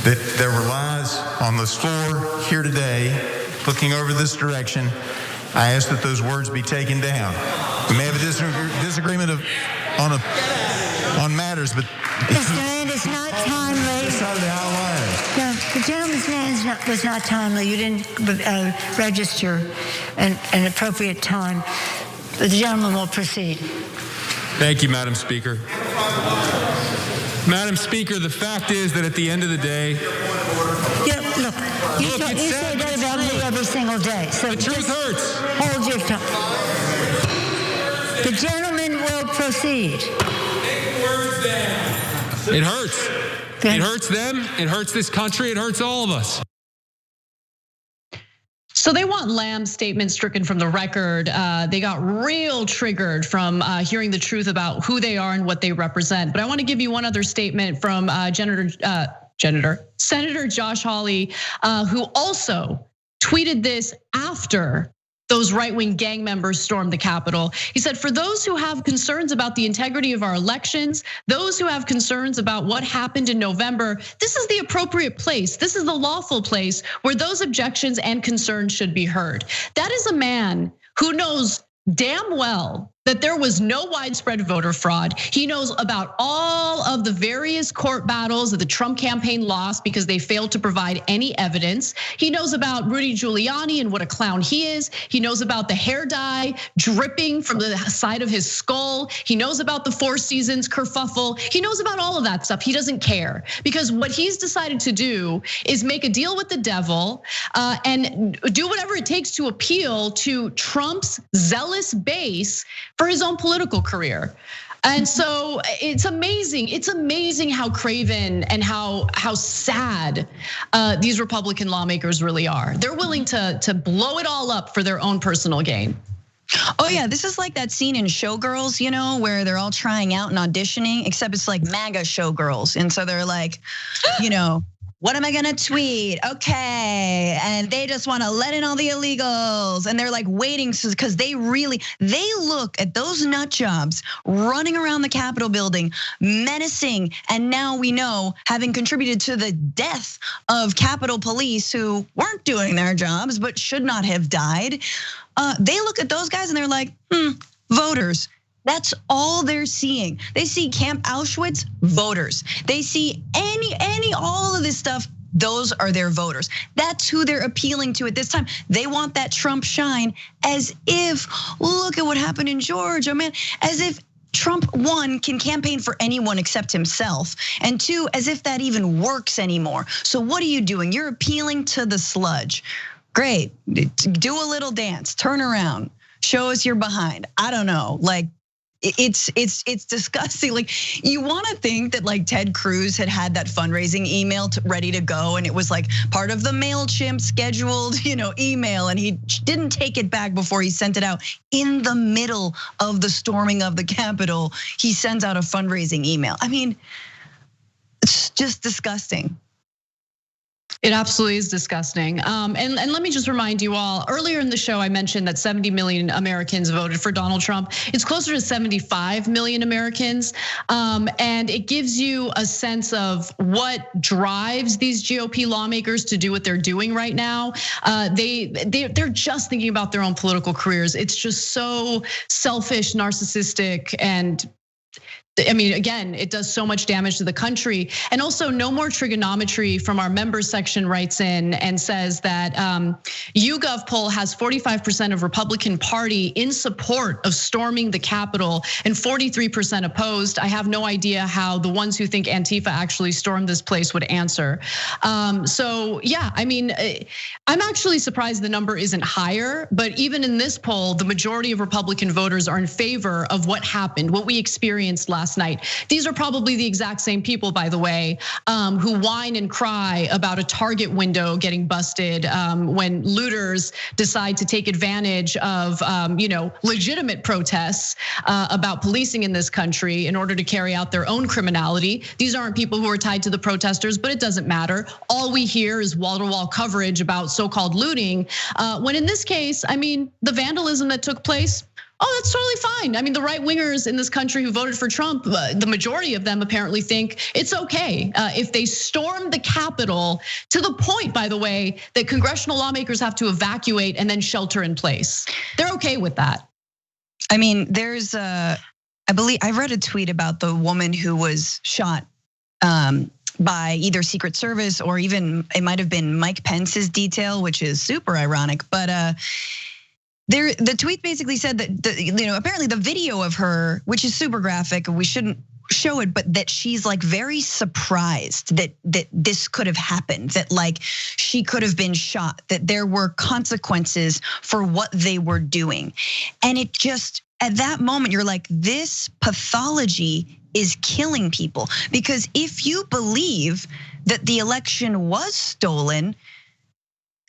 that there were lies on this floor here today, looking over this direction. I ask that those words be taken down. We may have a disagreement on matters, but Mr. Land, it's not timely. This side of the aisle lies. No, the gentleman's name was not timely. You didn't register an appropriate time. The gentleman will proceed. Thank you, Madam Speaker. Madam Speaker, the fact is that at the end of the day. Yeah, look, you say that about me every single day. So the truth hurts. Hold your tongue. The gentleman will proceed. It hurts. It hurts them. It hurts this country. It hurts all of us. So they want Lamb's statement stricken from the record. They got real triggered from hearing the truth about who they are and what they represent. But I want to give you one other statement from Senator Josh Hawley, who also tweeted this after those right-wing gang members stormed the Capitol. He said, for those who have concerns about the integrity of our elections, those who have concerns about what happened in November, this is the appropriate place. This is the lawful place where those objections and concerns should be heard. That is a man who knows damn well that there was no widespread voter fraud. He knows about all of the various court battles that the Trump campaign lost because they failed to provide any evidence. He knows about Rudy Giuliani and what a clown he is. He knows about the hair dye dripping from the side of his skull. He knows about the Four Seasons kerfuffle. He knows about all of that stuff. He doesn't care because what he's decided to do is make a deal with the devil and do whatever it takes to appeal to Trump's zealous base for his own political career. And so it's amazing. It's amazing how craven and how sad these Republican lawmakers really are. They're willing to blow it all up for their own personal gain. Oh yeah, this is like that scene in Showgirls, where they're all trying out and auditioning, except it's like MAGA Showgirls. And so they're like, what am I gonna tweet? Okay, and they just wanna let in all the illegals. And they're like waiting because they look at those nut jobs running around the Capitol building, menacing. And now we know, having contributed to the death of Capitol police who weren't doing their jobs, but should not have died. They look at those guys and they're like, voters. That's all they're seeing. They see Camp Auschwitz, voters. They see all of this stuff, those are their voters. That's who they're appealing to at this time. They want that Trump shine as if, look at what happened in Georgia, man. As if Trump, one, can campaign for anyone except himself. And two, as if that even works anymore. So what are you doing? You're appealing to the sludge. Great, do a little dance, turn around, show us your behind. I don't know, like, it's disgusting. Like, you want to think that like Ted Cruz had that fundraising email ready to go, and it was like part of the MailChimp scheduled, email, and he didn't take it back before he sent it out. In the middle of the storming of the Capitol, he sends out a fundraising email. I mean, it's just disgusting. It absolutely is disgusting. And let me just remind you all, earlier in the show, I mentioned that 70 million Americans voted for Donald Trump. It's closer to 75 million Americans. And it gives you a sense of what drives these GOP lawmakers to do what they're doing right now. They're just thinking about their own political careers. It's just so selfish, narcissistic, and I mean, again, it does so much damage to the country. And also, no more trigonometry from our members section writes in and says that YouGov poll has 45% of Republican Party in support of storming the Capitol and 43% opposed. I have no idea how the ones who think Antifa actually stormed this place would answer. So yeah, I mean, I'm actually surprised the number isn't higher, but even in this poll, the majority of Republican voters are in favor of what happened, what we experienced last night. These are probably the exact same people, by the way, who whine and cry about a Target window getting busted when looters decide to take advantage of legitimate protests about policing in this country in order to carry out their own criminality. These aren't people who are tied to the protesters, but it doesn't matter. All we hear is wall-to-wall coverage about so-called looting. When in this case, I mean, the vandalism that took place, oh, that's totally fine. I mean, the right wingers in this country who voted for Trump, the majority of them apparently think it's okay if they storm the Capitol, to the point, by the way, that congressional lawmakers have to evacuate and then shelter in place. They're okay with that. I mean, there's I believe I read a tweet about the woman who was shot by either Secret Service or even it might have been Mike Pence's detail, which is super ironic, but the tweet basically said that apparently the video of her, which is super graphic, we shouldn't show it, but that she's like very surprised that this could have happened, that like she could have been shot, that there were consequences for what they were doing. And it just, at that moment, you're like, this pathology is killing people. Because if you believe that the election was stolen,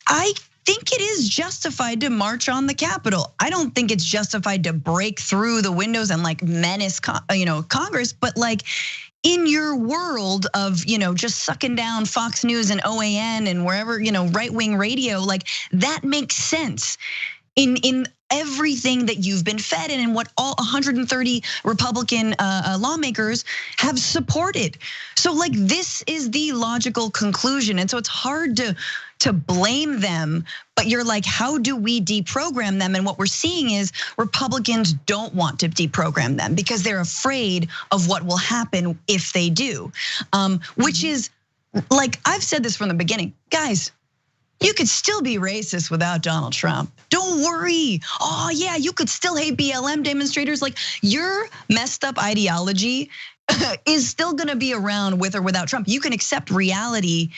I think it is justified to march on the Capitol. I don't think it's justified to break through the windows and like menace, Congress, but like in your world of, just sucking down Fox News and OAN and wherever, right-wing radio, like that makes sense in everything that you've been fed and what all 130 Republican lawmakers have supported. So like this is the logical conclusion. And so it's hard to blame them, but you're like, how do we deprogram them? And what we're seeing is Republicans don't want to deprogram them because they're afraid of what will happen if they do. Which is like, I've said this from the beginning, guys, you could still be racist without Donald Trump. Don't worry. Oh yeah, you could still hate BLM demonstrators. Like your messed up ideology is still gonna be around with or without Trump. You can accept reality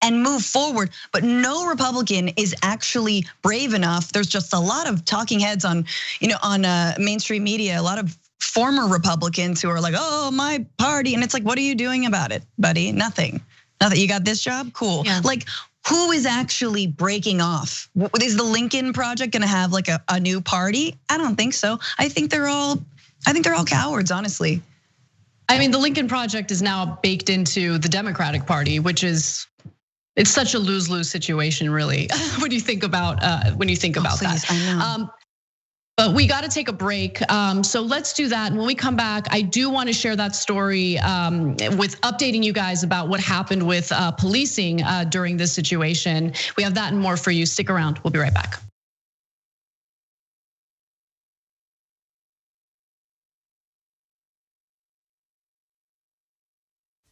and move forward, but no Republican is actually brave enough. There's just a lot of talking heads on mainstream media, a lot of former Republicans who are like, oh, my party. And it's like, what are you doing about it, buddy? Nothing. You got this job? Cool. Yeah. Like, who is actually breaking off? Is the Lincoln Project gonna have like a new party? I don't think so. I think they're all cowards, honestly. I mean, the Lincoln Project is now baked into the Democratic Party, which is, it's such a lose-lose situation, really. When you think about that, I know. But we got to take a break. So let's do that. And when we come back, I do want to share that story with updating you guys about what happened with policing during this situation. We have that and more for you. Stick around. We'll be right back.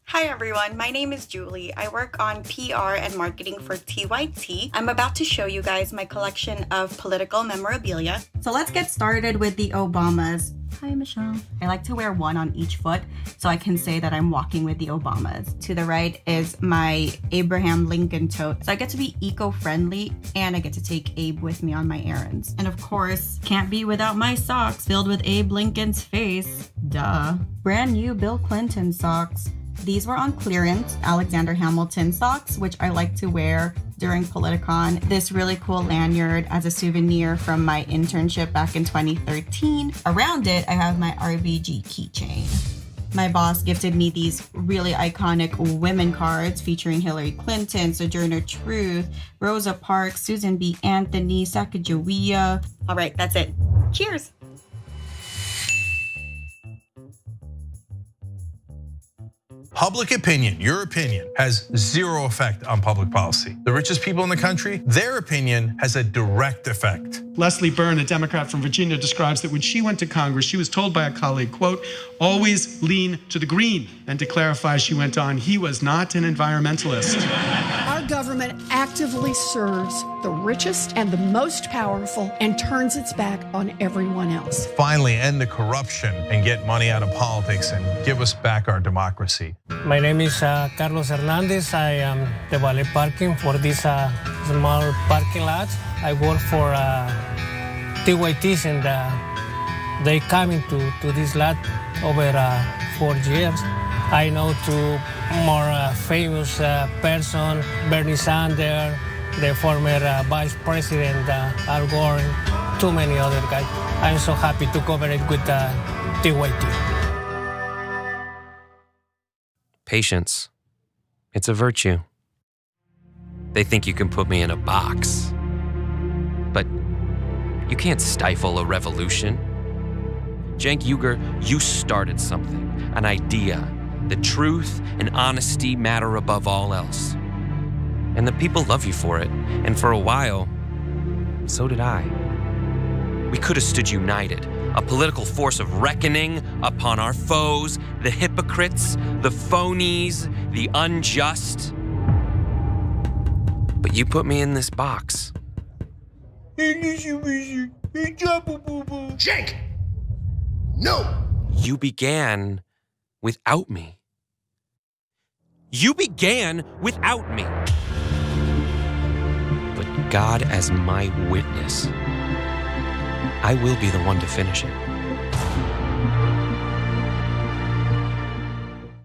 Hi everyone, my name is Julie. I work on PR and marketing for TYT. I'm about to show you guys my collection of political memorabilia. So let's get started with the Obamas. Hi Michelle. I like to wear one on each foot so I can say that I'm walking with the Obamas. To the right is my Abraham Lincoln tote. So I get to be eco-friendly and I get to take Abe with me on my errands. And of course, can't be without my socks filled with Abe Lincoln's face. Duh. Brand new Bill Clinton socks. These were on clearance, Alexander Hamilton socks, which I like to wear during Politicon. This really cool lanyard as a souvenir from my internship back in 2013. Around it, I have my RBG keychain. My boss gifted me these really iconic women cards featuring Hillary Clinton, Sojourner Truth, Rosa Parks, Susan B. Anthony, Sacagawea. All right, that's it. Cheers. Public opinion, your opinion, has zero effect on public policy. The richest people in the country, their opinion has a direct effect. Leslie Byrne, a Democrat from Virginia, describes that when she went to Congress, she was told by a colleague, quote, always lean to the green. And to clarify, she went on, he was not an environmentalist. Our government actively serves the richest and the most powerful and turns its back on everyone else. Finally, end the corruption and get money out of politics and give us back our democracy. My name is Carlos Hernandez. I am the valet parking for this small parking lot. I work for TYTs and they coming to this lot over 4 years. I know two more famous person, Bernie Sanders, the former Vice President Al Gore, and too many other guys. I'm so happy to cover it with TYT. Patience. It's a virtue. They think you can put me in a box. But you can't stifle a revolution. Cenk Uygur, you started something, an idea. The truth and honesty matter above all else. And the people love you for it. And for a while, so did I. We could have stood united, a political force of reckoning upon our foes, the hypocrites, the phonies, the unjust. But you put me in this box. Jake! No! You began without me. You began without me. But God as my witness, I will be the one to finish it.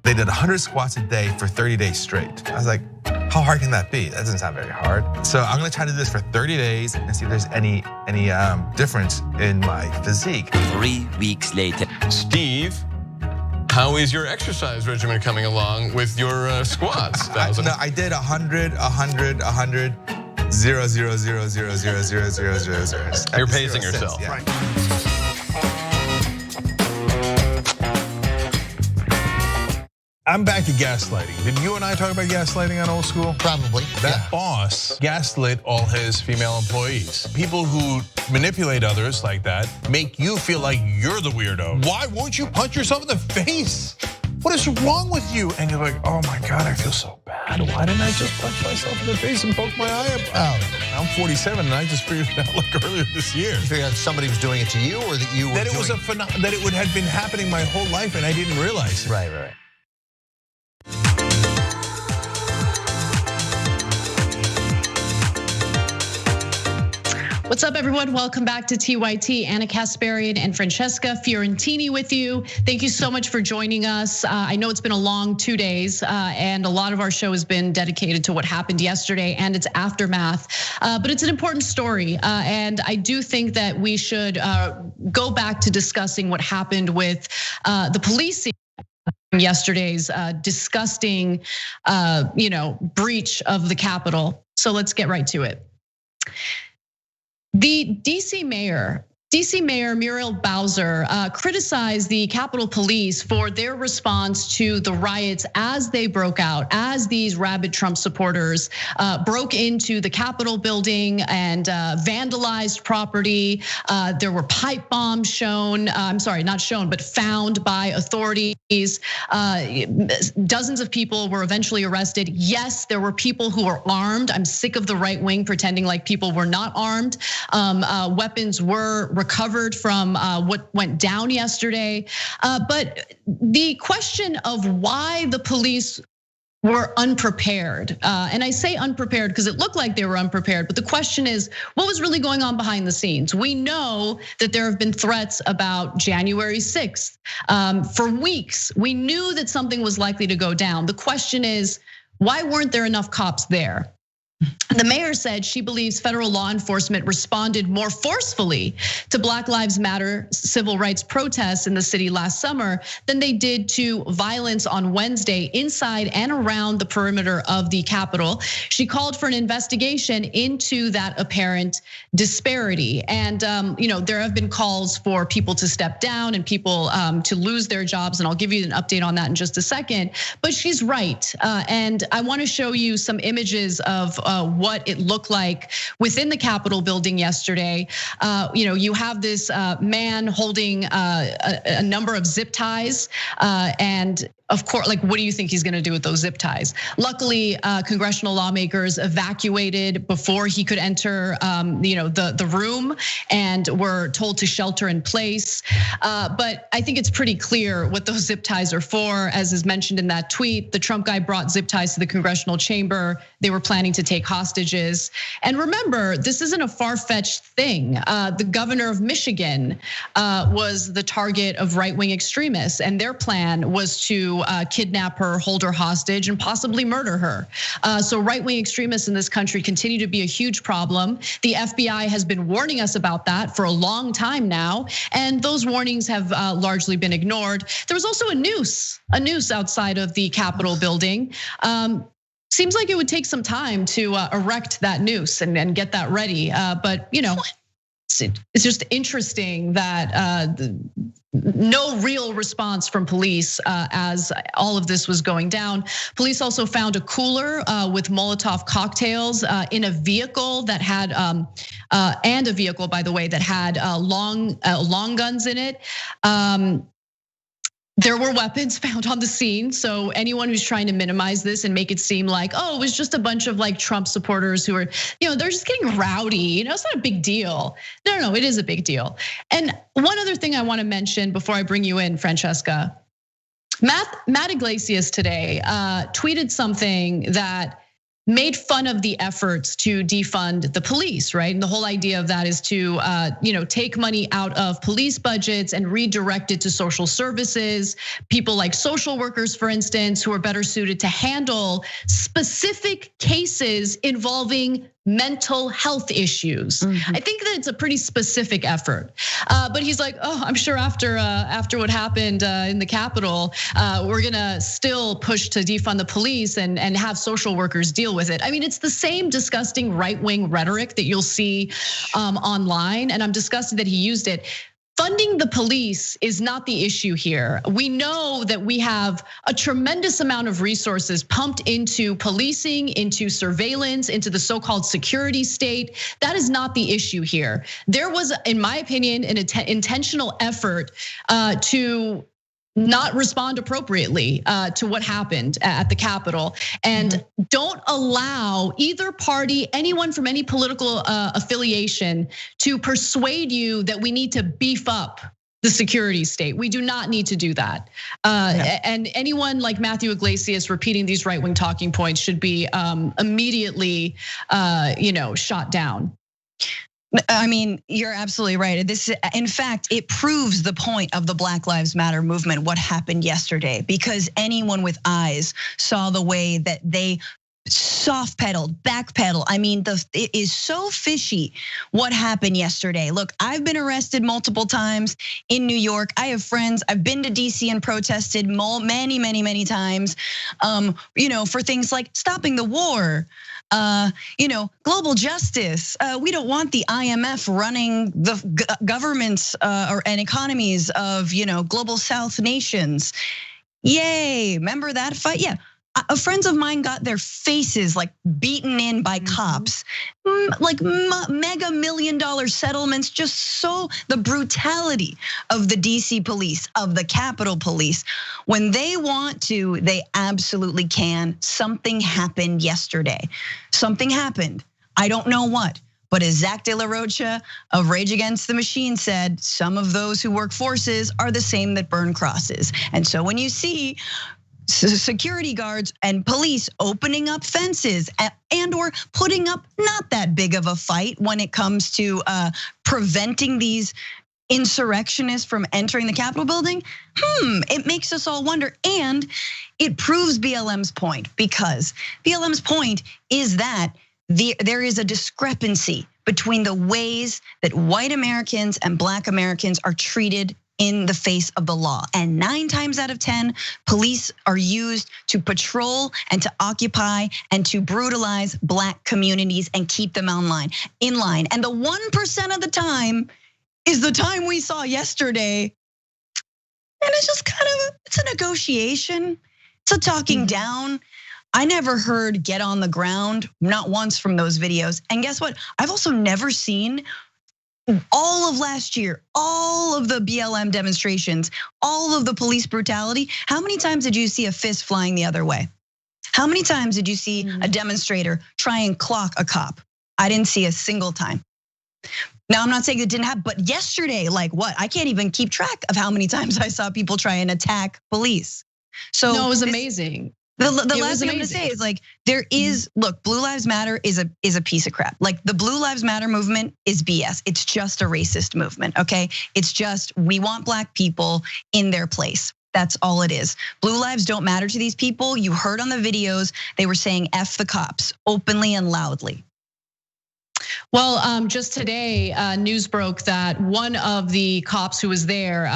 They did 100 squats a day for 30 days straight. I was like, how hard can that be? That doesn't sound very hard. So I'm gonna try to do this for 30 days and see if there's any difference in my physique. 3 weeks later. Steve, how is your exercise regimen coming along with your squats? No, I did 100, 100, 100, 0, 0, 0, 0, 0, 0, 0, 0, 0. You're pacing yourself. Yeah. Right. I'm back to gaslighting. Did you and I talk about gaslighting on Old School? Probably. That boss gaslit all his female employees. People who manipulate others like that make you feel like you're the weirdo. Why won't you punch yourself in the face? What is wrong with you? And you're like, oh my God, I feel so bad. Why didn't I just punch myself in the face and poke my eye out? I'm 47 and I just figured it out like earlier this year. You figured out somebody was doing it to you, or that you were that it was that it would have been happening my whole life and I didn't realize it. Right. What's up, everyone? Welcome back to TYT. Anna Kasparian and Francesca Fiorentini with you. Thank you so much for joining us. I know it's been a long 2 days, and a lot of our show has been dedicated to what happened yesterday and its aftermath. But it's an important story, and I do think that we should go back to discussing what happened with the policing. Yesterday's disgusting, breach of the Capitol. So let's get right to it. The DC Mayor Muriel Bowser criticized the Capitol Police for their response to the riots as they broke out, as these rabid Trump supporters broke into the Capitol building and vandalized property. There were pipe bombs found by authorities. Dozens of people were eventually arrested. Yes, there were people who were armed. I'm sick of the right wing pretending like people were not armed. Weapons were recovered from what went down yesterday. But the question of why the police were unprepared, and I say unprepared because it looked like they were unprepared, but the question is, what was really going on behind the scenes? We know that there have been threats about January 6th. For weeks, we knew that something was likely to go down. The question is, why weren't there enough cops there? The mayor said she believes federal law enforcement responded more forcefully to Black Lives Matter civil rights protests in the city last summer than they did to violence on Wednesday inside and around the perimeter of the Capitol. She called for an investigation into that apparent disparity. And there have been calls for people to step down and people to lose their jobs. And I'll give you an update on that in just a second. But she's right. And I want to show you some images of what it looked like within the Capitol building yesterday. You have this man holding a number of zip ties, and of course, what do you think he's gonna do with those zip ties? Luckily, congressional lawmakers evacuated before he could enter the room and were told to shelter in place. But I think it's pretty clear what those zip ties are for. As is mentioned in that tweet, the Trump guy brought zip ties to the congressional chamber. They were planning to take hostages. And remember, this isn't a far-fetched thing. The governor of Michigan was the target of right-wing extremists, and their plan was to kidnap her, hold her hostage, and possibly murder her. So right-wing extremists in this country continue to be a huge problem. The FBI has been warning us about that for a long time now, and those warnings have largely been ignored. There was also a noose outside of the Capitol building. Seems like it would take some time to erect that noose and get that ready, but it's just interesting that no real response from police as all of this was going down. Police also found a cooler with Molotov cocktails in a vehicle that had, and a vehicle, by the way, that had long guns in it. There were weapons found on the scene. So anyone who's trying to minimize this and make it seem like, oh, it was just a bunch of Trump supporters who are, they're just getting rowdy. It's not a big deal. No, it is a big deal. And one other thing I want to mention before I bring you in, Francesca, Matt Iglesias today tweeted something that made fun of the efforts to defund the police, right? And the whole idea of that is to take money out of police budgets and redirect it to social services. People like social workers, for instance, who are better suited to handle specific cases involving mental health issues. I think that it's a pretty specific effort. But he's like, oh, I'm sure after what happened in the Capitol, we're gonna still push to defund the police and have social workers deal with it. I mean, it's the same disgusting right-wing rhetoric that you'll see online, and I'm disgusted that he used it. Funding the police is not the issue here. We know that we have a tremendous amount of resources pumped into policing, into surveillance, into the so-called security state. That is not the issue here. There was, in my opinion, an intentional effort to not respond appropriately to what happened at the Capitol. And don't allow either party, anyone from any political affiliation, to persuade you that we need to beef up the security state. We do not need to do that. And anyone like Matthew Iglesias repeating these right-wing talking points should be immediately shot down. I mean, you're absolutely right. This, in fact, it proves the point of the Black Lives Matter movement, what happened yesterday, because anyone with eyes saw the way that they soft pedaled, backpedal. I mean, it is so fishy what happened yesterday. Look, I've been arrested multiple times in New York. I have friends. I've been to DC and protested many times, for things like stopping the war. Global justice. We don't want the IMF running the governments and economies of, global South nations. Yay, remember that fight? Yeah. Friends of mine got their faces like beaten in by cops, like mega $1 million settlements. Just so the brutality of the DC police, of the Capitol Police. When they want to, they absolutely can. Something happened yesterday. Something happened. I don't know what. But as Zach De La Rocha of Rage Against the Machine said, some of those who work forces are the same that burn crosses. And so when you see security guards and police opening up fences and or putting up not that big of a fight when it comes to preventing these insurrectionists from entering the Capitol building, it makes us all wonder. And it proves BLM's point, because BLM's point is that there is a discrepancy between the ways that white Americans and Black Americans are treated in the face of the law. And 9 times out of 10, police are used to patrol and to occupy and to brutalize Black communities and keep them in line. And the 1% of the time is the time we saw yesterday. And it's just it's a negotiation. It's a talking down. I never heard get on the ground, not once from those videos. And guess what? I've also never seen all of last year, all of the BLM demonstrations, all of the police brutality. How many times did you see a fist flying the other way? How many times did you see a demonstrator try and clock a cop? I didn't see a single time. Now, I'm not saying it didn't happen, but yesterday, like what? I can't even keep track of how many times I saw people try and attack police. So no, it was amazing. The last thing I'm gonna say is like, there is, look, Blue Lives Matter is a piece of crap. Like the Blue Lives Matter movement is BS. It's just a racist movement, okay? It's just, we want Black people in their place. That's all it is. Blue lives don't matter to these people. You heard on the videos, they were saying F the cops openly and loudly. Well, just today, news broke that one of the cops who was there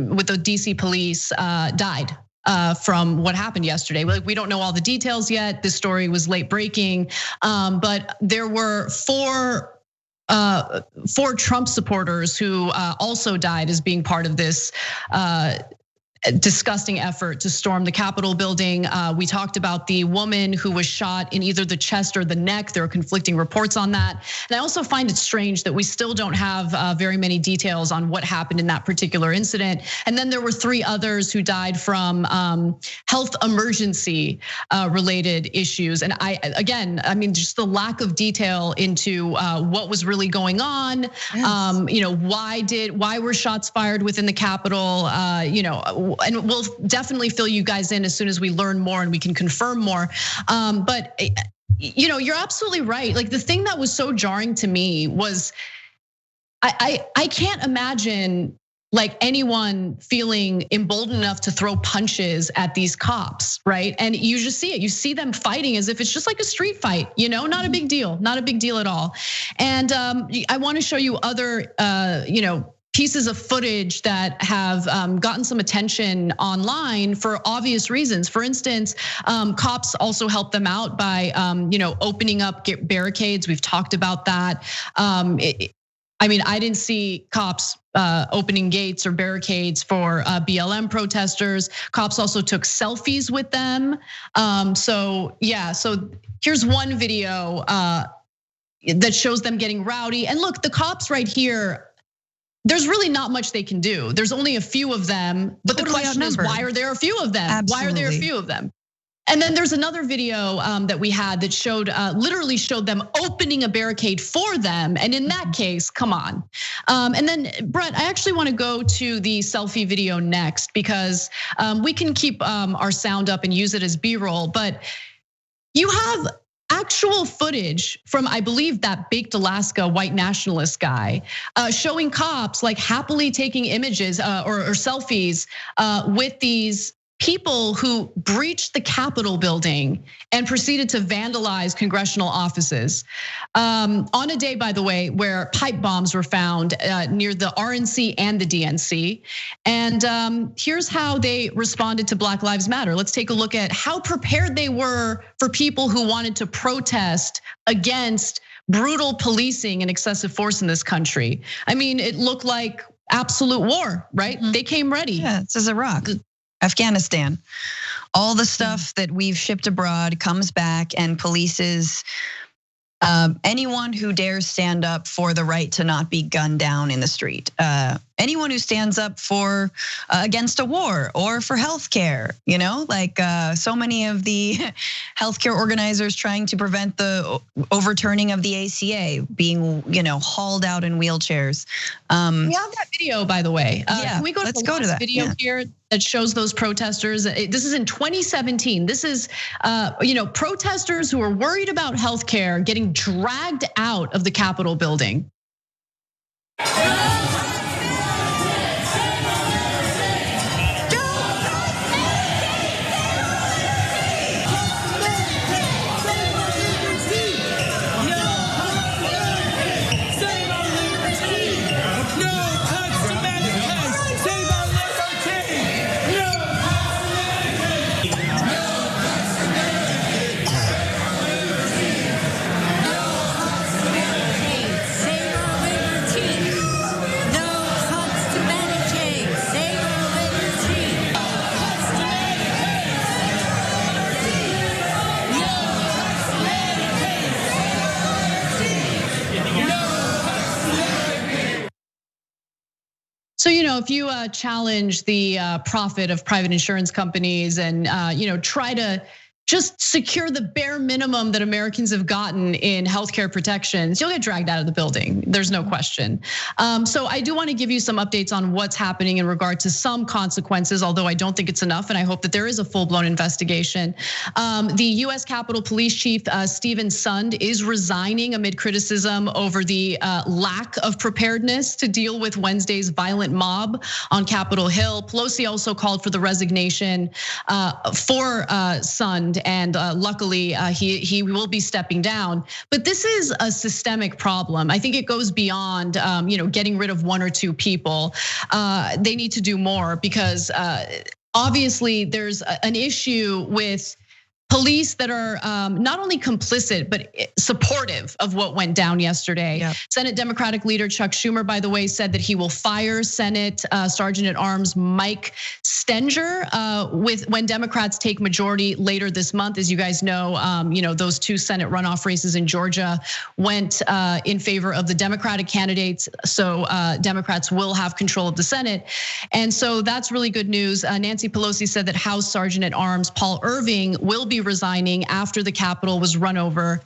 with the DC police died. From what happened yesterday. We don't know all the details yet. This story was late breaking, but there were four Trump supporters who also died as being part of this disgusting effort to storm the Capitol building. We talked about the woman who was shot in either the chest or the neck. There are conflicting reports on that. And I also find it strange that we still don't have very many details on what happened in that particular incident. And then there were 3 others who died from health emergency related issues. And I mean, just the lack of detail into what was really going on. Yes. Why were shots fired within the Capitol? And we'll definitely fill you guys in as soon as we learn more and we can confirm more. But you're absolutely right. Like the thing that was so jarring to me was I can't imagine like anyone feeling emboldened enough to throw punches at these cops, right? And you just see it. You see them fighting as if it's just like a street fight, not a big deal, not a big deal at all. And I want to show you other, pieces of footage that have gotten some attention online for obvious reasons. For instance, cops also help them out by, opening up barricades. We've talked about that. I didn't see cops opening gates or barricades for BLM protesters. Cops also took selfies with them. So here's one video that shows them getting rowdy. And look, the cops right here, there's really not much they can do. There's only a few of them, but the question is, why are there a few of them? Absolutely. Why are there a few of them? And then there's another video that we had that literally showed them opening a barricade for them. And in that case, come on. And then Brett, I actually want to go to the selfie video next because we can keep our sound up and use it as B-roll. But you have actual footage from, I believe, that baked Alaska white nationalist guy showing cops like happily taking images or selfies with these people who breached the Capitol building and proceeded to vandalize congressional offices. On a day, by the way, where pipe bombs were found near the RNC and the DNC. And here's how they responded to Black Lives Matter. Let's take a look at how prepared they were for people who wanted to protest against brutal policing and excessive force in this country. It looked like absolute war, right? Mm-hmm. They came ready. Yeah, this is Iraq. Afghanistan, all the stuff that we've shipped abroad comes back and polices anyone who dares stand up for the right to not be gunned down in the street. Anyone who stands up for against a war or for healthcare, so many of the healthcare organizers trying to prevent the overturning of the ACA being, hauled out in wheelchairs. We have that video, by the way. Can we go let's to go to that video here that shows those protesters? This is in 2017. This is, protesters who are worried about healthcare getting dragged out of the Capitol building. So, if you challenge the profit of private insurance companies and try to just secure the bare minimum that Americans have gotten in healthcare protections, you'll get dragged out of the building. There's no question. So I do want to give you some updates on what's happening in regard to some consequences, although I don't think it's enough, and I hope that there is a full-blown investigation. The US Capitol Police Chief Stephen Sund is resigning amid criticism over the lack of preparedness to deal with Wednesday's violent mob on Capitol Hill. Pelosi also called for the resignation for Sund. And luckily, he will be stepping down. But this is a systemic problem. I think it goes beyond, getting rid of one or two people. They need to do more because obviously there's an issue with police that are not only complicit, but supportive of what went down yesterday. Yep. Senate Democratic leader Chuck Schumer, by the way, said that he will fire Senate Sergeant at Arms Mike Stenger when Democrats take majority later this month. As you guys know, those two Senate runoff races in Georgia went in favor of the Democratic candidates. So Democrats will have control of the Senate. And so that's really good news. Nancy Pelosi said that House Sergeant at Arms Paul Irving will be be resigning after the Capitol was run over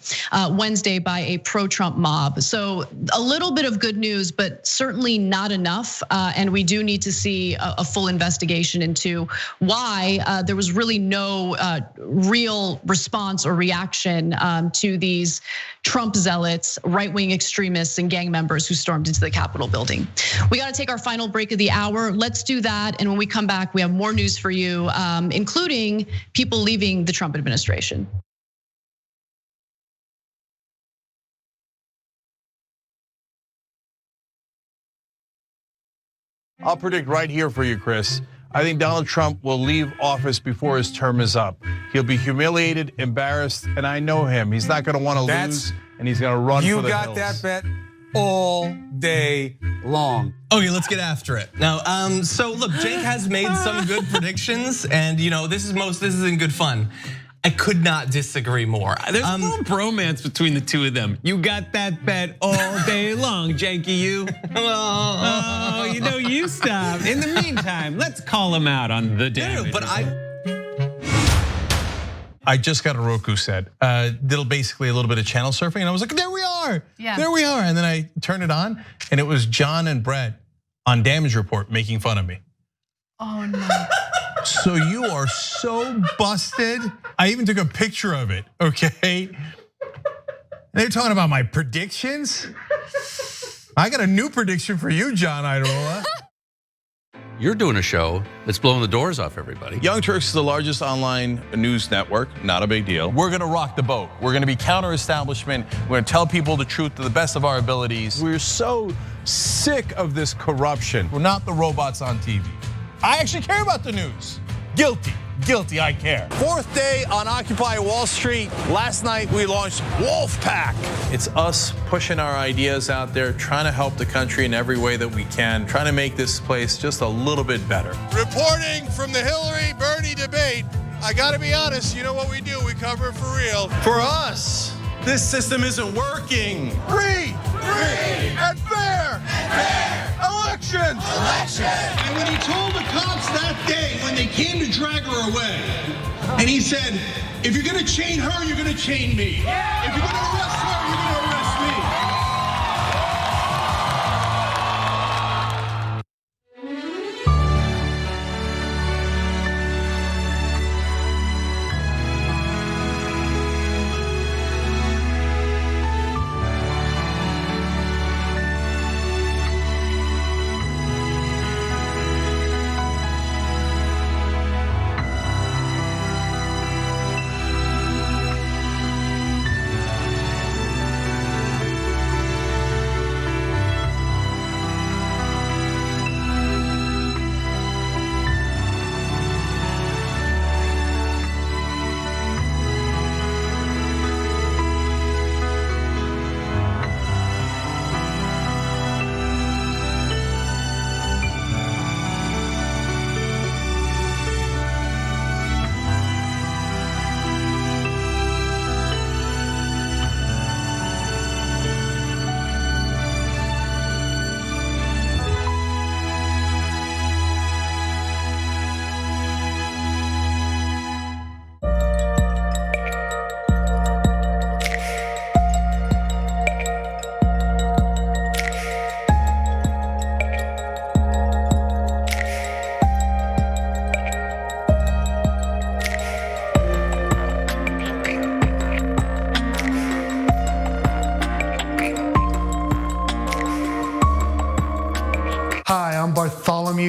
Wednesday by a pro-Trump mob. So a little bit of good news, but certainly not enough. And we do need to see a full investigation into why there was really no real response or reaction to these Trump zealots, right-wing extremists, and gang members who stormed into the Capitol building. We got to take our final break of the hour. Let's do that. And when we come back, we have more news for you, including people leaving the Trump administration. I'll predict right here for you, Chris. I think Donald Trump will leave office before his term is up. He'll be humiliated, embarrassed, and I know him. He's not going to want to lose, and he's going to run for the hills. You got that bet all day long. Okay, let's get after it. Now, so look, Jake has made some good predictions, and this is in good fun. I could not disagree more. There's a little bromance between the two of them. You got that bet all day long, Janky, you. Oh, you stop. In the meantime, let's call him out on the damage. But I just got a Roku set. Did basically a little bit of channel surfing, and I was like, there we are. Yeah. There we are. And then I turned it on, and it was John and Brett on Damage Report making fun of me. Oh no. So you are so busted. I even took a picture of it, okay? They're talking about my predictions. I got a new prediction for you, John Idarola. You're doing a show that's blowing the doors off everybody. Young Turks is the largest online news network, not a big deal. We're gonna rock the boat. We're gonna be counter-establishment. We're gonna tell people the truth to the best of our abilities. We're so sick of this corruption. We're not the robots on TV. I actually care about the news. Guilty, I care. Fourth day on Occupy Wall Street. Last night we launched Wolfpack. It's us pushing our ideas out there, trying to help the country in every way that we can, trying to make this place just a little bit better. Reporting from the Hillary-Bernie debate. I gotta be honest, you know what we do, we cover it for real. For us, this system isn't working. Free and fair elections. And when he told the cops that day when they came to drag her away, and he said, if you're gonna chain her, you're gonna chain me. If you're gonna arrest her, you're gonna arrest me.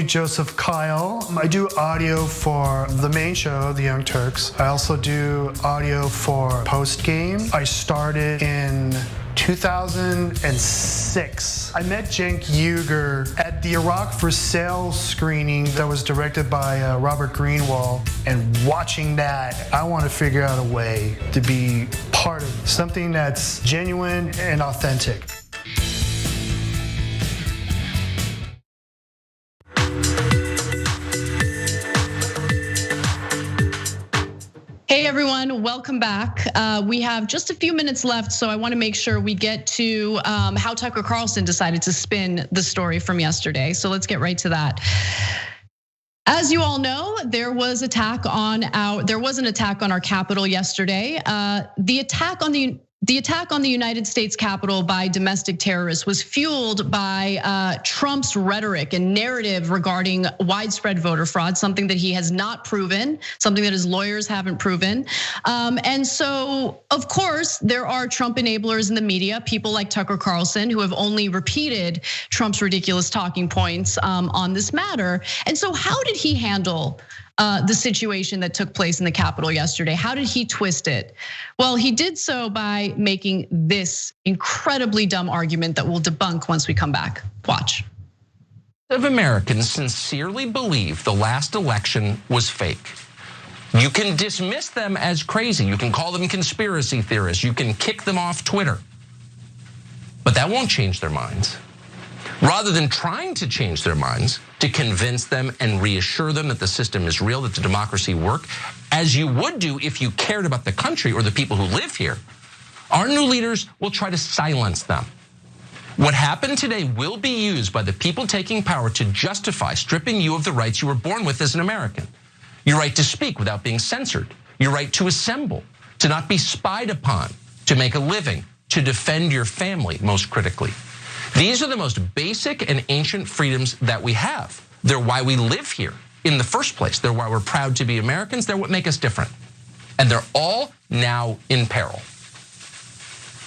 Joseph Kyle. I do audio for the main show, The Young Turks. I also do audio for Post Game. I started in 2006. I met Cenk Uygur at the Iraq for Sale screening that was directed by Robert Greenwald. And watching that, I want to figure out a way to be part of something that's genuine and authentic. Hey everyone, welcome back. We have just a few minutes left, so I want to make sure we get to how Tucker Carlson decided to spin the story from yesterday. So let's get right to that. As you all know, there was an attack on our Capitol yesterday. The attack on the United States Capitol by domestic terrorists was fueled by Trump's rhetoric and narrative regarding widespread voter fraud, something that he has not proven, something that his lawyers haven't proven. And so, of course, there are Trump enablers in the media, people like Tucker Carlson, who have only repeated Trump's ridiculous talking points on this matter. And so how did he handle the situation that took place in the Capitol yesterday? How did he twist it? Well, he did so by making this incredibly dumb argument that we'll debunk once we come back. Watch. Of Americans sincerely believe the last election was fake. You can dismiss them as crazy. You can call them conspiracy theorists. You can kick them off Twitter. But that won't change their minds. Rather than trying to change their minds, to convince them and reassure them that the system is real, that the democracy works, as you would do if you cared about the country or the people who live here, our new leaders will try to silence them. What happened today will be used by the people taking power to justify stripping you of the rights you were born with as an American. Your right to speak without being censored, your right to assemble, to not be spied upon, to make a living, to defend your family, most critically. These are the most basic and ancient freedoms that we have. They're why we live here in the first place. They're why we're proud to be Americans. They're what make us different. And they're all now in peril.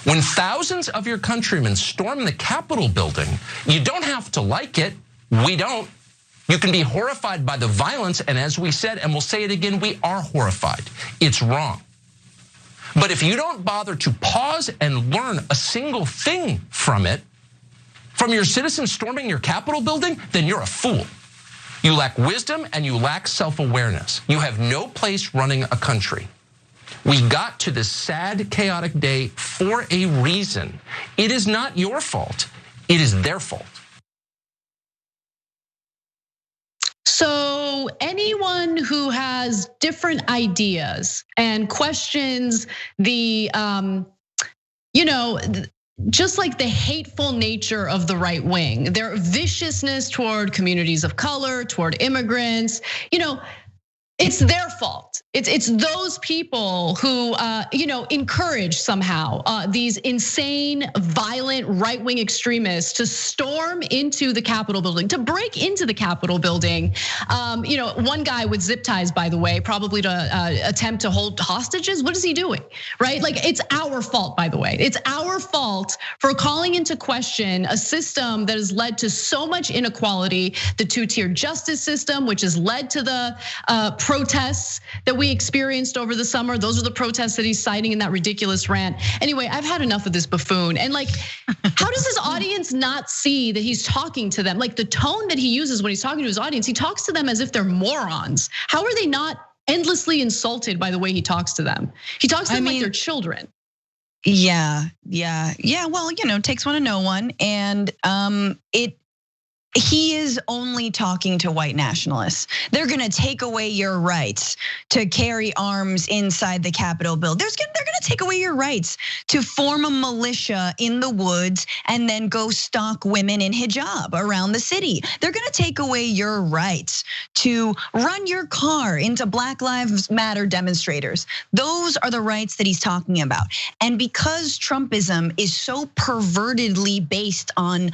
When thousands of your countrymen storm the Capitol building, you don't have to like it. We don't. You can be horrified by the violence. And as we said, and we'll say it again, we are horrified. It's wrong. But if you don't bother to pause and learn a single thing from it, from your citizens storming your Capitol building, then you're a fool. You lack wisdom and you lack self-awareness. You have no place running a country. We got to this sad, chaotic day for a reason. It is not your fault. It is their fault. So anyone who has different ideas and questions the, just like the hateful nature of the right wing, their viciousness toward communities of color, toward immigrants, it's their fault. It's those people who encourage somehow these insane, violent right-wing extremists to storm into the Capitol building, to break into the Capitol building. One guy with zip ties, by the way, probably to attempt to hold hostages. What is he doing, right? Like, it's our fault, by the way. It's our fault for calling into question a system that has led to so much inequality, the two-tier justice system, which has led to the protests that we experienced over the summer. Those are the protests that he's citing in that ridiculous rant. Anyway, I've had enough of this buffoon. And how does his audience not see that he's talking to them? Like, the tone that he uses when he's talking to his audience, he talks to them as if they're morons. How are they not endlessly insulted by the way he talks to them? He talks to them like they're children. Yeah. Well, takes one to know one. And he is only talking to white nationalists. They're gonna take away your rights to carry arms inside the Capitol building. They're gonna take away your rights to form a militia in the woods and then go stalk women in hijab around the city. They're gonna take away your rights to run your car into Black Lives Matter demonstrators. Those are the rights that he's talking about. And because Trumpism is so pervertedly based on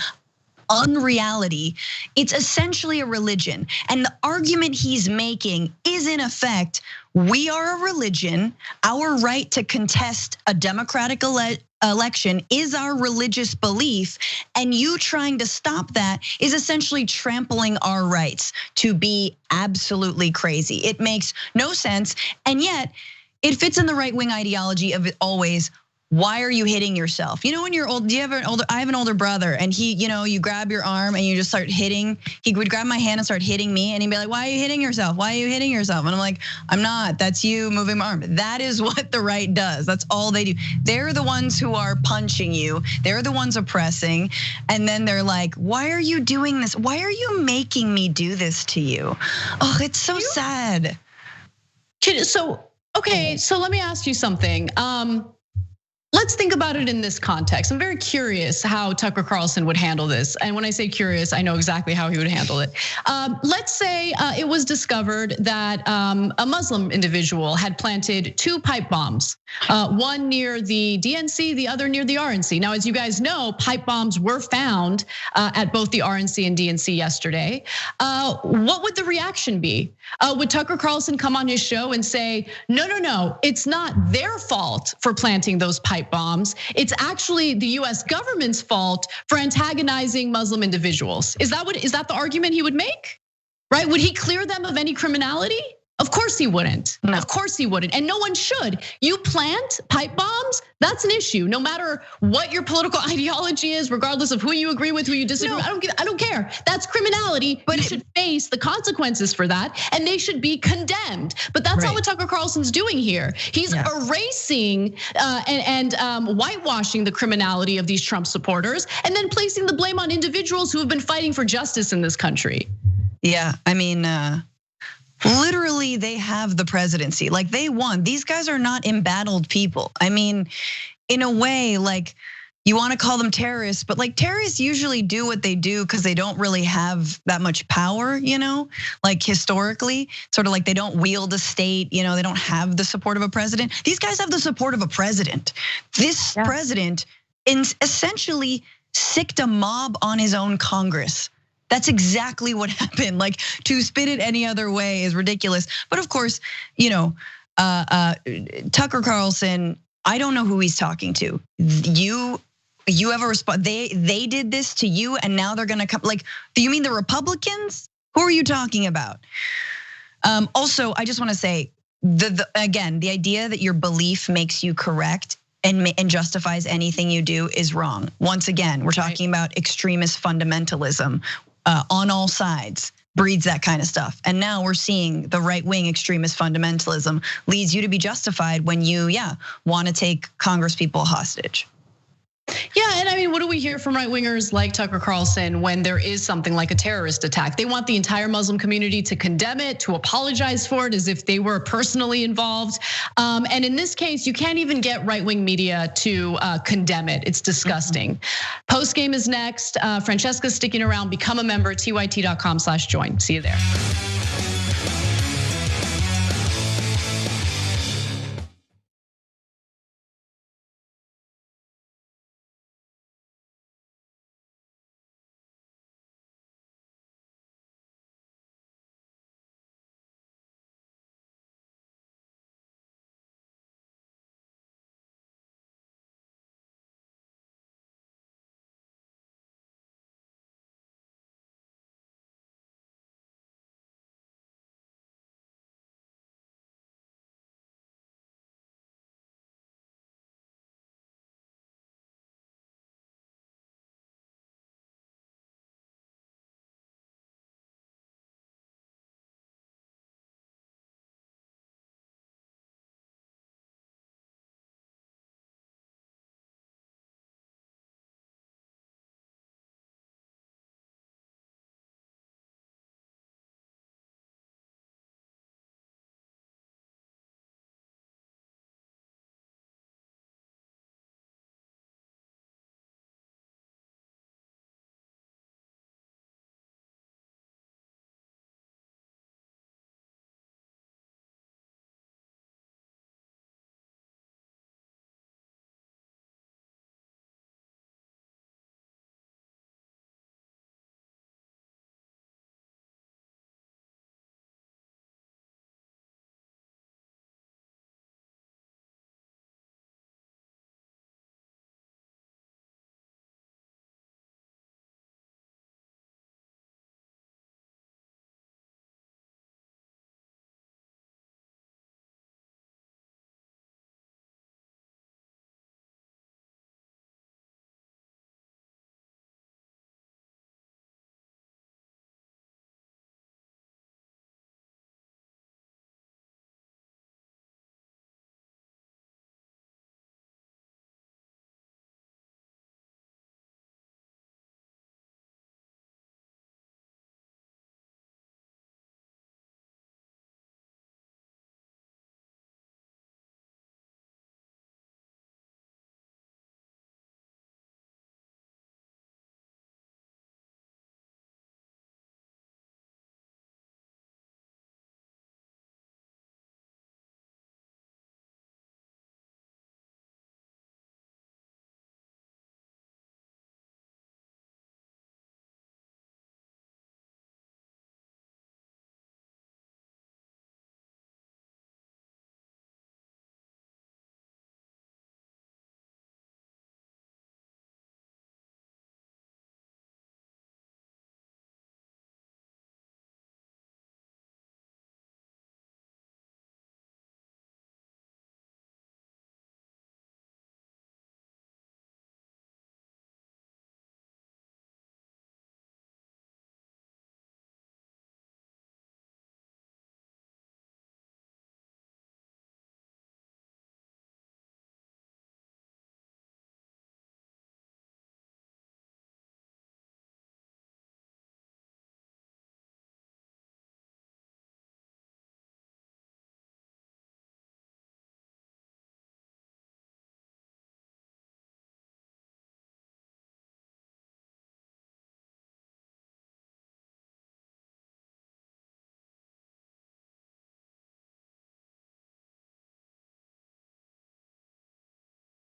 unreality, it's essentially a religion. And the argument he's making is, in effect, we are a religion. Our right to contest a democratic election is our religious belief. And you trying to stop that is essentially trampling our rights to be absolutely crazy. It makes no sense. And yet it fits in the right wing ideology of it always. Why are you hitting yourself? When you're old, I have an older brother, and he, you grab your arm and you just start hitting. He would grab my hand and start hitting me, and he'd be like, "Why are you hitting yourself? Why are you hitting yourself?" And I'm like, "I'm not. That's you moving my arm." That is what the right does. That's all they do. They're the ones who are punching you. They're the ones oppressing, and then they're like, "Why are you doing this? Why are you making me do this to you?" Oh, it's so sad. So let me ask you something. let's think about it in this context. I'm very curious how Tucker Carlson would handle this. And when I say curious, I know exactly how he would handle it. Let's say it was discovered that a Muslim individual had planted 2 pipe bombs, one near the DNC, the other near the RNC. Now, as you guys know, pipe bombs were found at both the RNC and DNC yesterday. What would the reaction be? Would Tucker Carlson come on his show and say, no, it's not their fault for planting those pipe bombs. It's actually the US government's fault for antagonizing Muslim individuals. Is that the argument he would make? Right? Would he clear them of any criminality? Of course he wouldn't. No. Of course he wouldn't. And no one should. You plant pipe bombs, that's an issue. No matter what your political ideology is, regardless of who you agree with, who you disagree with, I don't care. That's criminality, but you should face the consequences for that, and they should be condemned. But that's not what Tucker Carlson's doing here. He's erasing and whitewashing the criminality of these Trump supporters, and then placing the blame on individuals who have been fighting for justice in this country. Yeah, I mean, literally, they have the presidency. Like, they won. These guys are not embattled people. I mean, in a way, like, you want to call them terrorists, but like terrorists usually do what they do because they don't really have that much power, like historically, sort of like they don't wield a state, they don't have the support of a president. These guys have the support of a president. This president essentially sicked a mob on his own Congress. That's exactly what happened. Like, to spin it any other way is ridiculous. But of course, Tucker Carlson, I don't know who he's talking to. You have a response. They did this to you, and now they're gonna come. Like, do you mean the Republicans? Who are you talking about? Also, I just want to say, again, the idea that your belief makes you correct and justifies anything you do is wrong. Once again, we're talking about extremist fundamentalism on all sides, breeds that kind of stuff. And now we're seeing the right-wing extremist fundamentalism leads you to be justified when you, want to take Congresspeople hostage. Yeah, and I mean, what do we hear from right-wingers like Tucker Carlson when there is something like a terrorist attack? They want the entire Muslim community to condemn it, to apologize for it as if they were personally involved. And in this case, you can't even get right-wing media to condemn it. It's disgusting. Post game is next. Francesca's sticking around. Become a member, tyt.com/join. See you there.